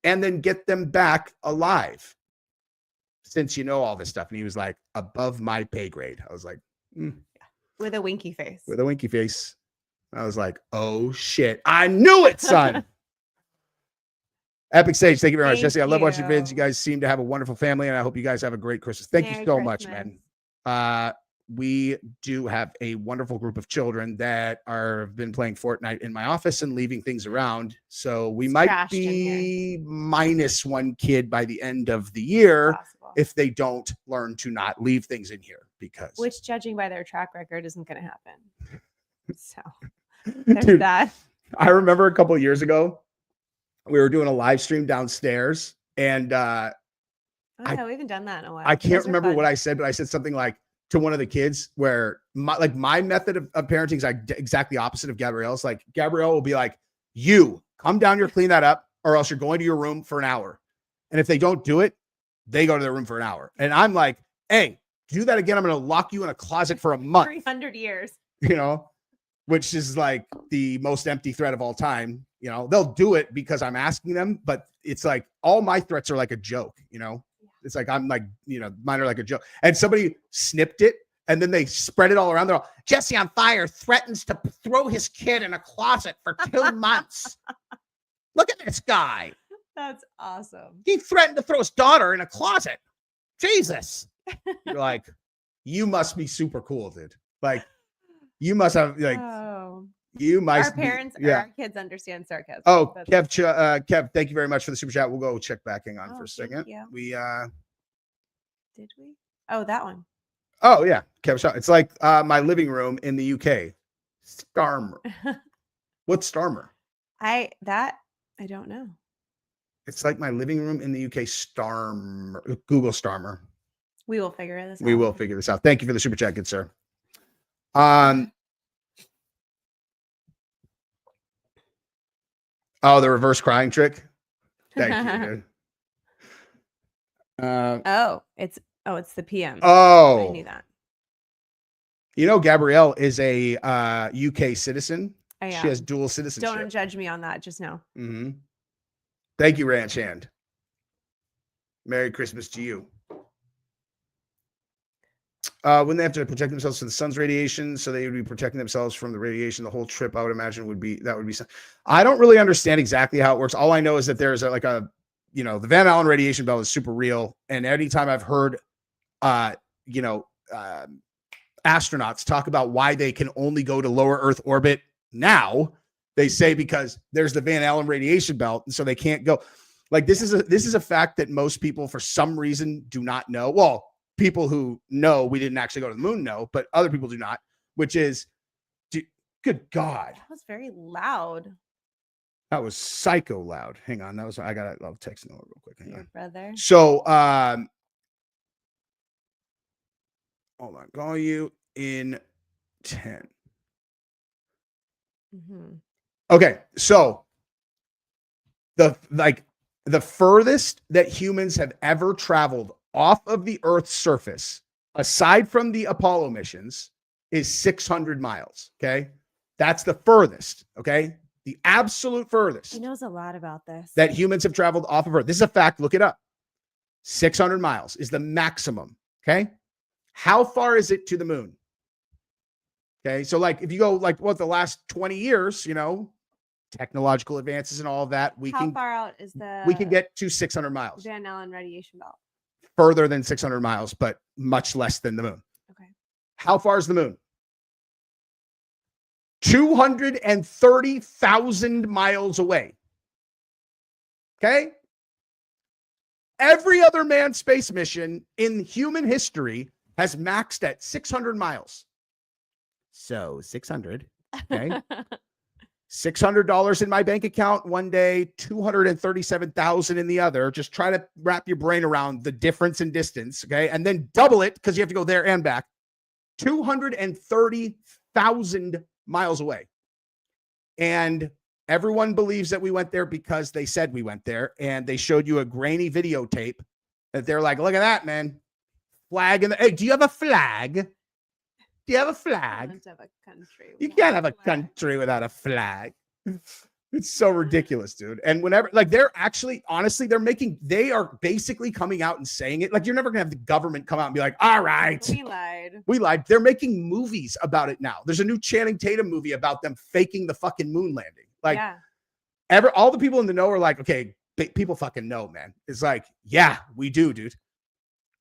A: and then get them back alive? Since you know all this stuff. And he was like, above my pay grade. I was like,
B: with a winky face.
A: With a winky face. I was like, oh shit. I knew it, son. Epic Sage, thank you very much, Jesse. I love watching vids. You guys seem to have a wonderful family, and I hope you guys have a great Christmas. Thank you so much, man. We do have a wonderful group of children that have been playing Fortnite in my office and leaving things around. So we might be minus one kid by the end of the year if they don't learn to not leave things in here.
B: Which, judging by their track record, isn't going to happen. So there's that.
A: I remember a couple of years ago, we were doing a live stream downstairs, and
B: we haven't done that in a while.
A: I can't remember what I said, but I said something like to one of the kids where my method of parenting is like exactly opposite of Gabrielle's. Like Gabrielle will be like, you come down here, clean that up, or else you're going to your room for an hour. And if they don't do it, they go to their room for an hour. And I'm like, hey, do that again, I'm going to lock you in a closet for a month.
B: 300 years.
A: Which is like the most empty threat of all time. They'll do it because I'm asking them, but it's like all my threats are like a joke, It's like, I'm like, mine are like a joke. And somebody snipped it and then they spread it all around. They're all, Jesse on Fire threatens to throw his kid in a closet for 2 months. Look at this guy.
B: That's awesome.
A: He threatened to throw his daughter in a closet. Jesus. You're like, you must be super cool, dude. Like, you must have you might.
B: Our parents, our kids understand sarcasm.
A: Oh, Kev, thank you very much for the super chat. We'll go check back. Hang on for a second. We
B: did we? Oh, that one.
A: Oh yeah, Kev. It's like my living room in the UK. Starmer. What's Starmer?
B: I don't know.
A: It's like my living room in the UK. Starmer. Google Starmer.
B: We will figure this out.
A: We will figure this out. Thank you for the super chat, good sir. Oh, the reverse crying trick. Thank you, dude.
B: It's the PM.
A: Oh,
B: I knew that.
A: Gabrielle is a UK citizen. She has dual citizenship.
B: Don't judge me on that. Just know.
A: Mm-hmm. Thank you, Ranch Hand. Merry Christmas to you. Wouldn't they have to protect themselves from the sun's radiation? So they would be protecting themselves from the radiation. The whole trip, I would imagine, would be. I don't really understand exactly how it works. All I know is that there's the Van Allen radiation belt is super real. And anytime I've heard, astronauts talk about why they can only go to lower Earth orbit now, they say because there's the Van Allen radiation belt, and so they can't go. Like this is a fact that most people, for some reason, do not know. Well, people who know we didn't actually go to the moon know, but other people do not, which is, good God.
B: That was very loud.
A: That was psycho loud. Hang on. I'll text Noah real quick. Hang on.
B: Brother.
A: So, hold on. Call you in 10.
B: Mhm.
A: Okay, so the furthest that humans have ever traveled off of the Earth's surface, aside from the Apollo missions, is 600 miles. Okay, that's the furthest. Okay, the absolute furthest
B: He knows a lot about this.
A: that humans have traveled off of Earth. This is a fact. Look it up. 600 miles is the maximum. Okay, how far is it to the moon? Okay, so like if you go like what the last 20 years, you know, technological advances and all of that,
B: How far out is the
A: we can get to 600 miles.
B: Van Allen radiation belt?
A: Further than 600 miles, but much less than the moon.
B: Okay.
A: How far is the moon? 230,000 miles away. Okay? Every other manned space mission in human history has maxed at 600 miles. So 600, okay? $600 in my bank account one day, 237,000 in the other. Just try to wrap your brain around the difference in distance, okay? And then double it because you have to go there and back. 230,000 miles away. And everyone believes that we went there because they said we went there, and they showed you a grainy videotape that they're like, look at that, man. Flag in the, hey, do you have a flag? Do you have a flag? You can't have a country without a flag. It's so ridiculous, dude. And whenever, like, they're actually, honestly, they are basically coming out and saying it. Like, you're never gonna have the government come out and be like, all right, we lied. They're making movies about it now. There's a new Channing Tatum movie about them faking the fucking moon landing. Like, all the people in the know are like, okay, people fucking know, man. It's like, yeah, we do, dude.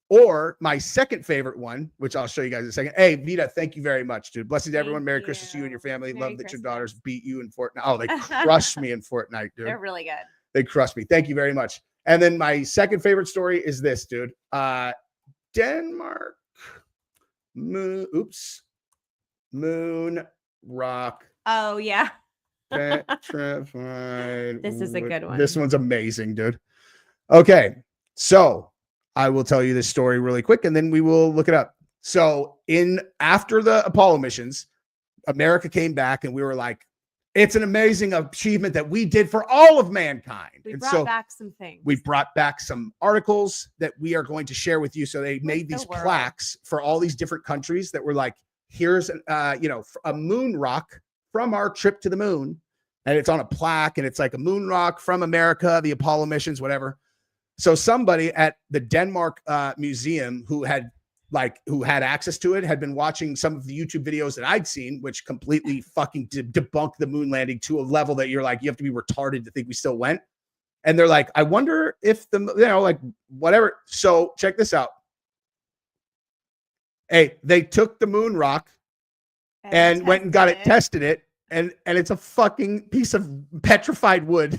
A: Or my second favorite one, which I'll show you guys in a second. Hey, Vita, thank you very much, dude. Blessings to everyone. Merry Christmas to you and your family. Love that your daughters beat you in Fortnite. Oh, they crushed me in Fortnite, dude.
B: They're really good.
A: They crushed me. Thank you very much. And then my second favorite story is this, dude. Denmark. Moon rock.
B: Oh, yeah.
A: Petrified.
B: This is a good one.
A: This one's amazing, dude. Okay, so I will tell you this story really quick, and then we will look it up. So after the Apollo missions, America came back, and we were like, it's an amazing achievement that we did for all of mankind.
B: We brought back some things.
A: We brought back some articles that we are going to share with you. So they made these plaques for all these different countries that were like, here's a moon rock from our trip to the moon. And it's on a plaque, and it's like a moon rock from America, the Apollo missions, whatever. So somebody at the Denmark museum who had access to it had been watching some of the YouTube videos that I'd seen, which completely fucking debunked the moon landing to a level that you're like, you have to be retarded to think we still went. And they're like, I wonder if whatever. So check this out. Hey, they took the moon rock and went and got it, tested it. And it's a fucking piece of petrified wood.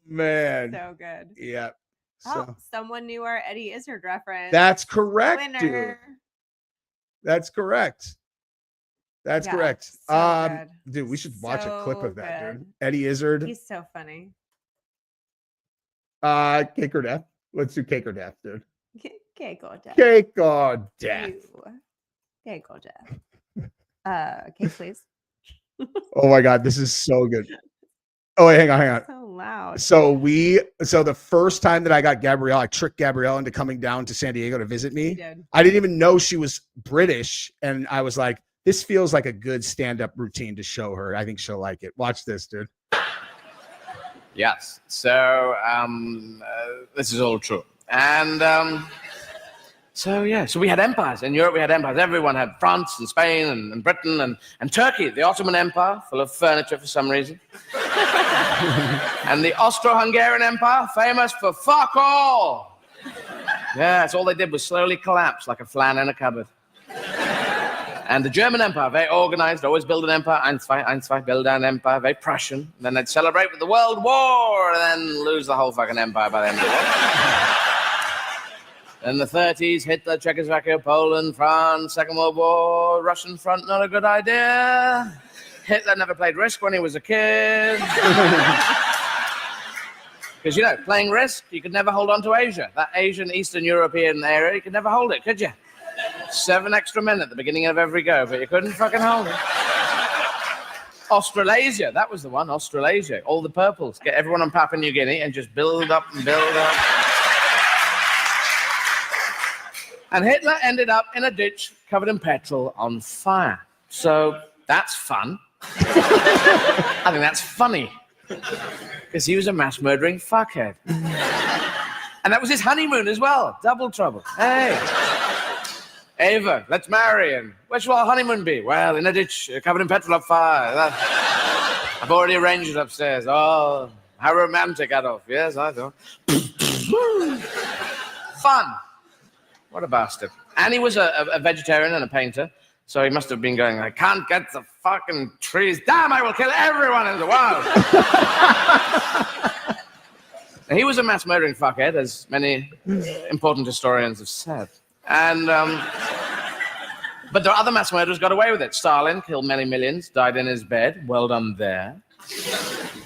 A: Man,
B: so good.
A: Yeah.
B: So someone knew our Eddie Izzard reference.
A: That's correct,
B: Winner.
A: dude. That's correct. That's correct.
B: So
A: dude, we should watch a clip of that,
B: good.
A: dude. Eddie Izzard.
B: He's so funny.
A: Cake or death. Let's do cake or death, dude.
B: Cake or death.
A: Cake or death.
B: Cake or death. Cake, please.
A: Oh my God, this is so good. Oh, wait, hang on.
B: So loud.
A: So the first time that I got Gabrielle, I tricked Gabrielle into coming down to San Diego to visit me. I didn't even know she was British. And I was like, this feels like a good stand-up routine to show her. I think she'll like it. Watch this, dude.
C: Yes. So this is all true. And so we had empires. In Europe, we had empires. Everyone had France and Spain and Britain and Turkey, the Ottoman Empire, full of furniture for some reason. And the Austro-Hungarian Empire, famous for fuck all. Yes, all they did was slowly collapse like a flan in a cupboard. And the German Empire, very organized, always build an empire, Einstein, build an empire, very Prussian. And then they'd celebrate with the World War and then lose the whole fucking empire by the end of the war. In the 30s, Hitler, Czechoslovakia, Poland, France, Second World War, Russian front, not a good idea. Hitler never played Risk when he was a kid. Because, you know, playing Risk, you could never hold on to Asia. That Asian, Eastern European area, you could never hold it, could you? 7 extra men at the beginning of every go, but you couldn't fucking hold it. Australasia, that was the one, Australasia. All the purples. Get everyone on Papua New Guinea and just build up and build up. And Hitler ended up in a ditch covered in petrol on fire. So that's fun. I think that's funny. Because he was a mass murdering fuckhead. And that was his honeymoon as well. Double trouble. Hey. Ava, let's marry. And where shall our honeymoon be? Well, in a ditch covered in petrol on fire. I've already arranged it upstairs. Oh, how romantic, Adolf. Yes, I thought. Fun. What a bastard. And he was a vegetarian and a painter. So he must have been going, I can't get the fucking trees. Damn, I will kill everyone in the world. He was a mass murdering fuckhead, as many important historians have said. And, but there are other mass murderers got away with it. Stalin killed many millions, died in his bed. Well done there.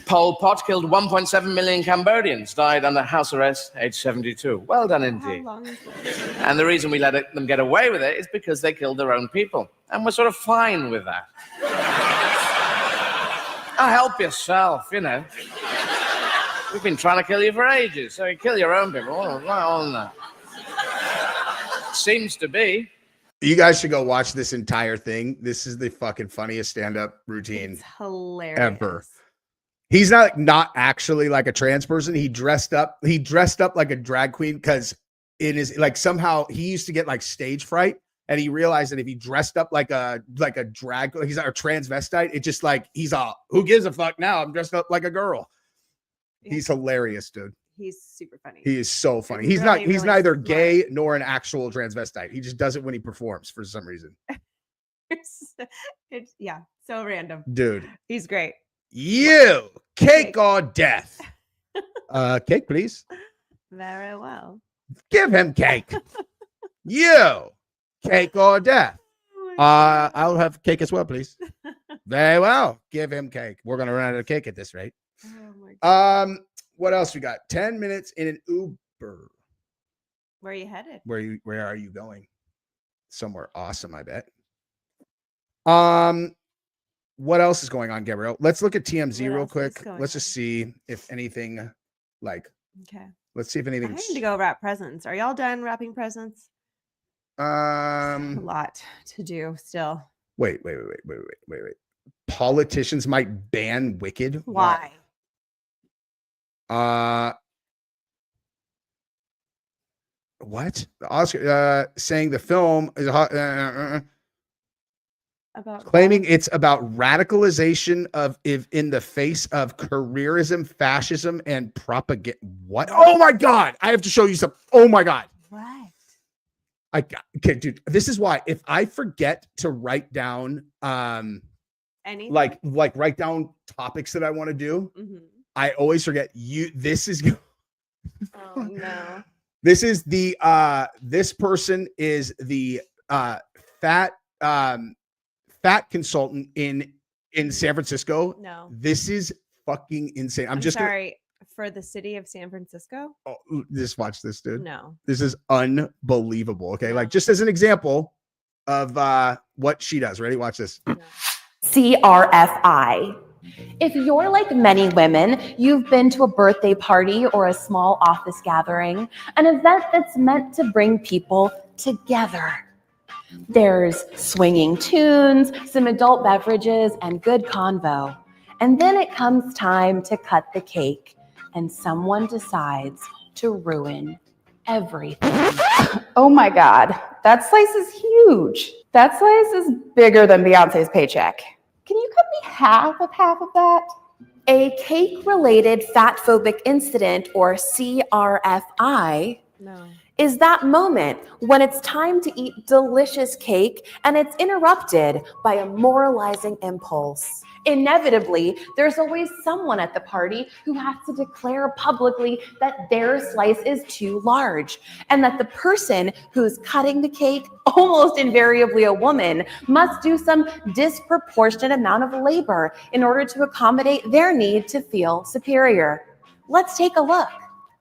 C: Pol Pot killed 1.7 million Cambodians, died under house arrest, age 72. Well done indeed.
B: How long is
C: And the reason we let them get away with it is because they killed their own people. And we're sort of fine with that. Oh, help yourself, you know. We've been trying to kill you for ages, so you kill your own people. All that. Seems to be.
A: You guys should go watch this entire thing. This is the fucking funniest stand-up routine
B: It's hilarious.
A: ever. He's not actually like a trans person. He dressed up like a drag queen because it is like somehow he used to get like stage fright, and he realized that if he dressed up like a drag, like he's not a transvestite, it just like he's who gives a fuck now? I'm dressed up like a girl.
B: Yeah.
A: He's hilarious, dude.
B: He's super funny.
A: He is so funny.
B: He's
A: He's
B: really
A: neither
B: smart.
A: gay nor an actual transvestite. He just does it when he performs for some reason.
B: It's yeah, so random.
A: Dude.
B: He's great.
A: You cake or death? Cake, please.
B: Very well.
A: Give him cake. You cake or death?
B: Oh my
A: I'll have cake as well, please. Very well. Give him cake. We're gonna run out of cake at this rate.
B: Oh my God.
A: What else we got? 10 minutes in an Uber.
B: Where are you headed?
A: Where are you going? Somewhere awesome, I bet. What else is going on, Gabrielle? Let's look at TMZ
B: What
A: real
B: else is
A: quick.
B: going
A: Let's just
B: on?
A: see if anything
B: Okay.
A: let's see if
B: I
A: anything.
B: need to go wrap presents. Are y'all done wrapping presents? A lot to do still.
A: Wait. Politicians might ban Wicked.
B: Why?
A: What? Oscar saying the film is
B: About
A: claiming it's about radicalization in the face of careerism, fascism, and propaganda. What? Oh my God! I have to show you something. Oh my God!
B: what?
A: Okay, dude. This is why if I forget to write down
B: Anything?
A: like write down topics that I want to do,
B: Mhm.
A: I always forget you. This is
B: Oh no.
A: this is the this person is the fat consultant in San Francisco.
B: No.
A: This is fucking insane. I'm just
B: sorry for the city of San Francisco.
A: just watch this, dude.
B: No.
A: This is unbelievable. Okay,
B: No.
A: like just as an example of what she does. Ready? Watch this.
B: No.
D: CRFI. If you're like many women, you've been to a birthday party or a small office gathering, an event that's meant to bring people together. There's swinging tunes, some adult beverages, and good convo. And then it comes time to cut the cake, and someone decides to ruin everything.
E: Oh my God, that slice is huge. That slice is bigger than Beyonce's paycheck. Can you cut me half of that?
D: A cake-related fatphobic incident, or CRFI,
B: No.
D: is that moment when it's time to eat delicious cake and it's interrupted by a moralizing impulse. Inevitably, there's always someone at the party who has to declare publicly that their slice is too large, and that the person who's cutting the cake, almost invariably a woman, must do some disproportionate amount of labor in order to accommodate their need to feel superior. Let's take a look.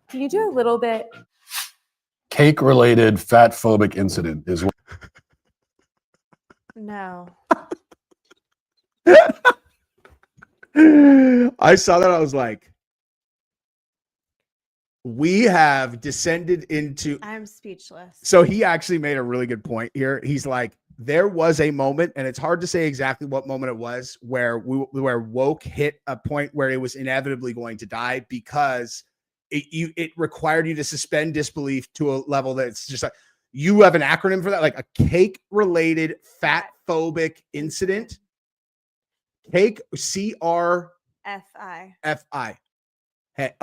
B: Can you do a little bit?
F: Cake-related fat phobic incident is
B: No.
A: I saw that. I was like, we have descended into.
B: I'm speechless.
A: So he actually made a really good point here. He's like, there was a moment, and it's hard to say exactly what moment it was, where woke hit a point where it was inevitably going to die because it required you to suspend disbelief to a level that's just like, you have an acronym for that, like a cake-related fat phobic incident. Cake,
B: F-I.
A: CRFI. Hey,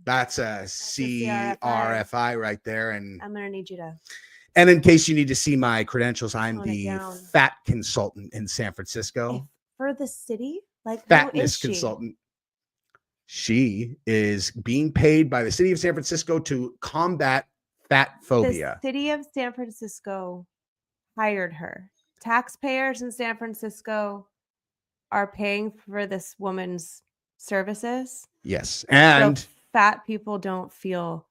A: that's a CRFI right there. And
B: I'm gonna need you to.
A: And in case you need to see my credentials, I'm
B: Tone it
A: the
B: down.
A: fat consultant in San Francisco.
B: For the city? Like, who
A: Fatness
B: is she?
A: consultant. She is being paid by the city of San Francisco to combat fat phobia.
B: The city of San Francisco hired her. Taxpayers in San Francisco are paying for this woman's services.
A: Yes. And
B: so fat people don't feel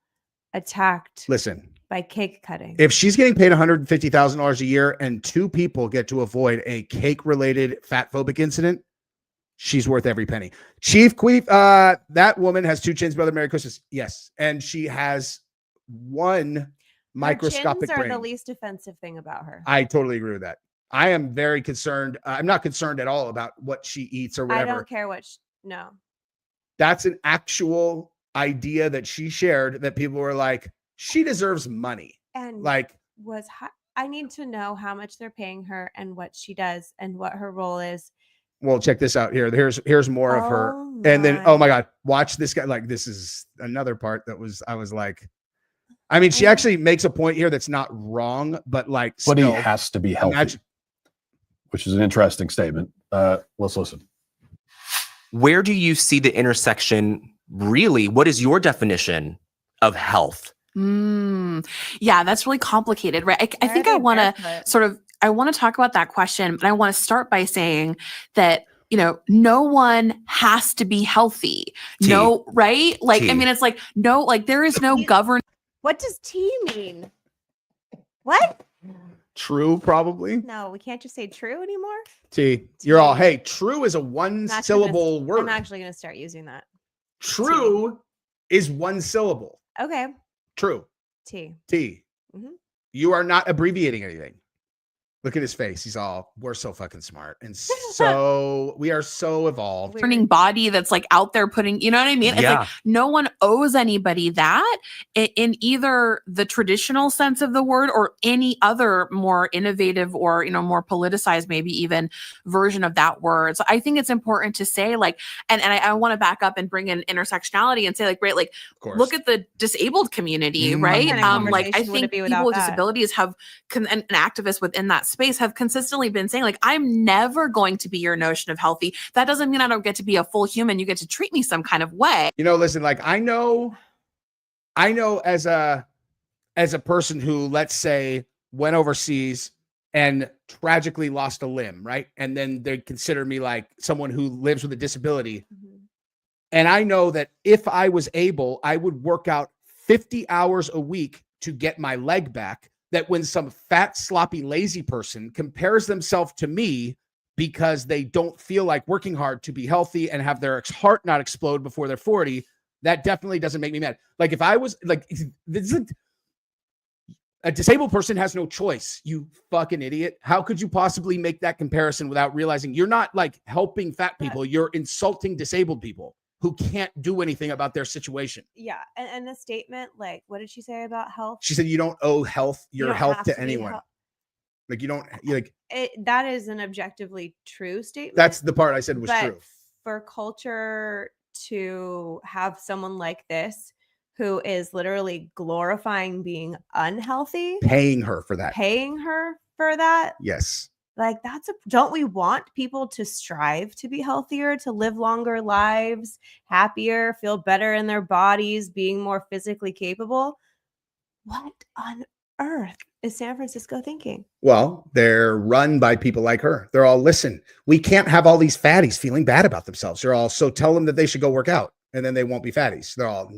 B: attacked
A: listen,
B: by cake cutting.
A: if she's getting paid $150,000 a year and 2 people get to avoid a cake-related fat phobic incident, she's worth every penny. Chief Queef, that woman has 2 chins, brother. Merry Christmas. Yes. And she has 1 microscopic
B: Her chins are
A: brain.
B: the least offensive thing about her.
A: I totally agree with that. I am very concerned. I'm not concerned at all about what she eats or whatever.
B: I don't care what. No.
A: That's an actual idea that she shared that people were like, she deserves money.
B: And
A: Like,
B: I need to know how much they're paying her and what she does and what her role is.
A: well, check this out here. Here's more of her. And then, oh my God, watch this guy. Like, this is another part that I was like, I mean, she actually makes a point here that's not wrong, but like,
F: but he
A: still,
F: has to be healthy, which is an interesting statement. Let's listen.
G: Where do you see the intersection? Really, what is your definition of health?
E: Yeah, that's really complicated, right? I think I want to I want to talk about that question, but I want to start by saying that, no one has to be healthy. No, right? Like, I mean, it's like, no, like there is no governance.
B: What does T mean? What?
A: True, probably.
B: No, we can't just say true anymore.
A: T. You're all, hey, true is a 1-syllable word.
B: I'm actually going to start using that.
A: True is 1 syllable.
B: Okay.
A: True.
B: T.
A: Mm-hmm. You are not abbreviating anything. Look at his face. He's all, we're so fucking smart. And so we are so evolved.
E: Turning body that's like out there putting, you know what I mean? It's like no one owes anybody that in either the traditional sense of the word or any other more innovative or, more politicized, maybe even version of that word. So I think it's important to say like, and I want to back up and bring in intersectionality and say like, right, like look at the disabled community, right? Like I think people with disabilities have and activists within that space have consistently been saying like, I'm never going to be your notion of healthy. That doesn't mean I don't get to be a full human. You get to treat me some kind of way.
A: Listen, like I know as a person who, let's say, went overseas and tragically lost a limb, right? And then they consider me like someone who lives with a disability. Mm-hmm. And I know that if I was able, I would work out 50 hours a week to get my leg back. That when some fat, sloppy, lazy person compares themselves to me because they don't feel like working hard to be healthy and have their heart not explode before they're 40, that definitely doesn't make me mad. Like if I was like, a disabled person has no choice, you fucking idiot. How could you possibly make that comparison without realizing you're not like helping fat people, you're insulting disabled people who can't do anything about their situation.
B: Yeah. And the statement, like, what did she say about health?
A: She said, you don't owe your health to anyone. Like you don't
B: that is an objectively true statement.
A: That's the part I said was true.
B: For culture to have someone like this who is literally glorifying being unhealthy,
A: paying her for that. Yes.
B: Like don't we want people to strive to be healthier, to live longer lives, happier, feel better in their bodies, being more physically capable? What on earth is San Francisco thinking?
A: Well, they're run by people like her. They're all, listen, we can't have all these fatties feeling bad about themselves. They're all, so tell them that they should go work out. and then they won't be fatties. They're all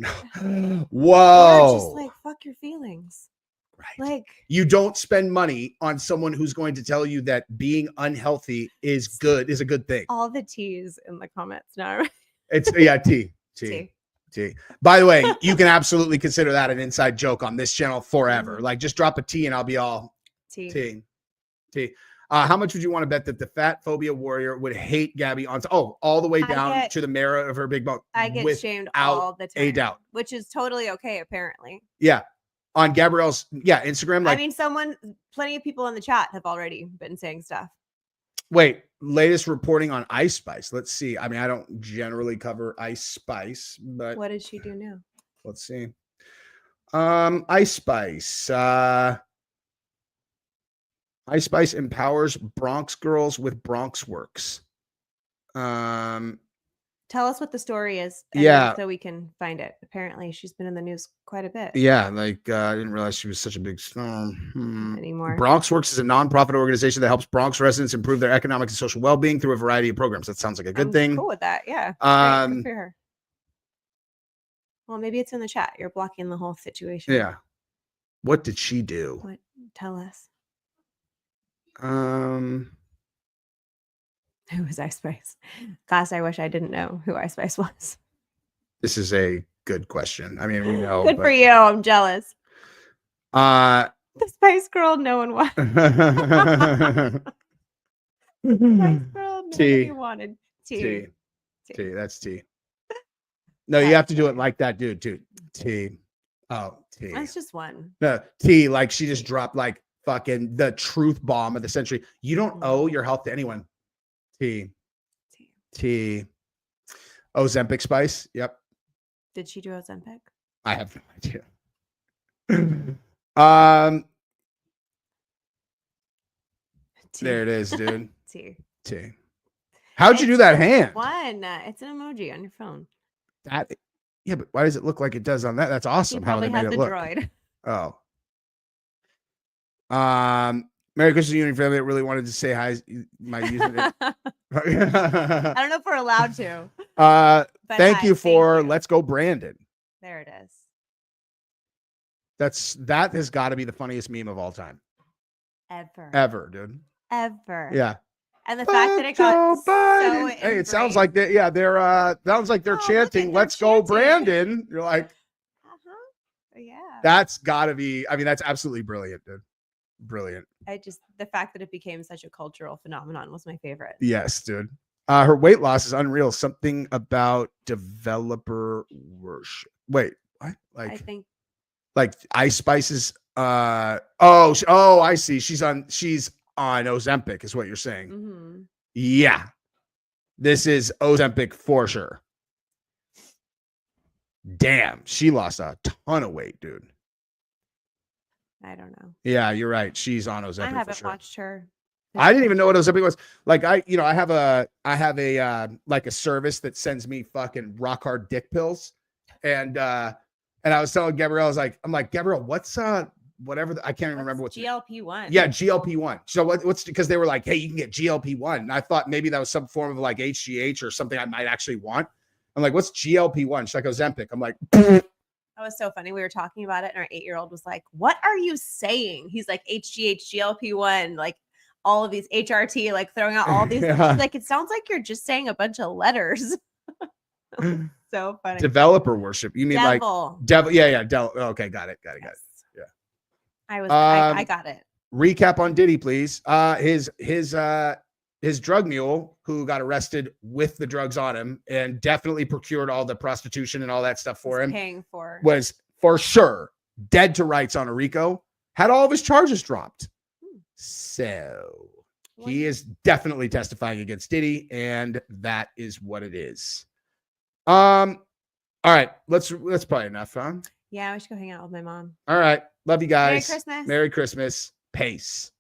B: Or
A: whoa.
B: just like fuck your feelings.
A: Right.
B: Like
A: You don't spend money on someone who's going to tell you that being unhealthy is a good thing.
B: all the T's in the comments now.
A: It's T.
B: T.
A: By the way, you can absolutely consider that an inside joke on this channel forever.
B: Mhm.
A: Like just drop a T and I'll be all
B: T.
A: T. How much would you want to bet that the fat phobia warrior would hate Gabby on all the way down to the mirror of her big bone?
B: I get shamed all the time.
A: A doubt.
B: Which is totally okay, apparently.
A: Yeah. On Gabrielle's Instagram. Like,
B: I mean, plenty of people in the chat have already been saying stuff.
A: Wait, latest reporting on Ice Spice. Let's see. I mean, I don't generally cover Ice Spice, but
B: What did she do now?
A: let's see. Ice Spice. Ice Spice empowers Bronx girls with Bronx Works.
B: Tell us what the story is.
A: Yeah.
B: So we can find it. Apparently, she's been in the news quite a bit.
A: Yeah, like I didn't realize she was such a big star.
B: Anymore.
A: Bronx Works is a nonprofit organization that helps Bronx residents improve their economic and social well-being through a variety of programs. That sounds like a good thing.
B: Cool with that. Yeah. Great, good for her. Well, maybe it's in the chat. You're blocking the whole situation.
A: Yeah. What did she do?
B: What? Tell us. Who was Ice Spice? Gosh, I wish I didn't know who Ice Spice was.
A: This is a good question. I mean, we know.
B: Good for you. I'm jealous.
A: The
B: Spice Girl, no one wanted. Spice Girl, nobody wanted.
A: T. That's T. No, you have to do it like that, dude. Too. T. Oh, T.
B: That's just one.
A: No, T. Like she just dropped like fucking the truth bomb of the century. You don't owe your health to anyone. T. Ozempic Spice. Yep.
B: Did she do Ozempic?
A: I have no idea. There it is, dude.
B: T.
A: How'd you do that hand?
B: One. It's an emoji on your phone.
A: Yeah, but why does it look like it does on that? That's awesome. How they made it look.
B: Droid.
A: Oh. Merry Christmas, Union family. I really wanted to say hi. My username.
B: I don't know if we're allowed to.
A: Thank you for Let's Go Brandon.
B: There it is.
A: That has got to be the funniest meme of all time. Ever, dude.
B: Ever.
A: Yeah.
B: And the fact that it got so
A: hey, it sounds like they're sounds like they're chanting "Let's go, Brandon." You're like,
B: yeah.
A: That's got to be. I mean, that's absolutely brilliant, dude. Brilliant.
B: The fact that it became such a cultural phenomenon was my favorite.
A: Yes, dude. Her weight loss is unreal. Something about developer worship. Wait, what? Like,
B: I think
A: like Ice Spice's. I see. She's on Ozempic, is what you're saying.
B: Mm-hmm.
A: Yeah, this is Ozempic for sure. Damn, she lost a ton of weight, dude.
B: I don't know.
A: Yeah, you're right. She's on Ozempic.
B: I haven't
A: for sure.
B: watched her.
A: I didn't even know what Ozempic was. Like I have a like a service that sends me fucking rock hard dick pills, and I was telling Gabrielle, I'm like Gabrielle, what's whatever I can't even remember what's
B: GLP-1.
A: Yeah, GLP-1. So what's because they were like, hey, you can get GLP-1, and I thought maybe that was some form of like HGH or something I might actually want. I'm like, what's GLP-1? She's like, Ozempic. I'm like.
B: That was so funny. We were talking about it, and our 8-year-old was like, "What are you saying?" He's like, "HGH, GLP-1, like all of these HRT, like throwing out all these."
A: Yeah.
B: Like, it sounds like you're just saying a bunch of letters. So funny.
A: Developer worship. You mean
B: Devil.
A: like devil? Yeah. Okay, got it. Yeah.
B: I got it.
A: Recap on Diddy, please. His drug mule, who got arrested with the drugs on him and definitely procured all the prostitution and all that stuff for him,
B: Paying for
A: was for sure dead to rights on a RICO, had all of his charges dropped. So he is definitely testifying against Diddy, and that is what it is. All right, that's probably enough, huh?
B: Yeah, I should go hang out with my mom.
A: All right, love you guys.
B: Merry Christmas.
A: Merry Christmas. Peace.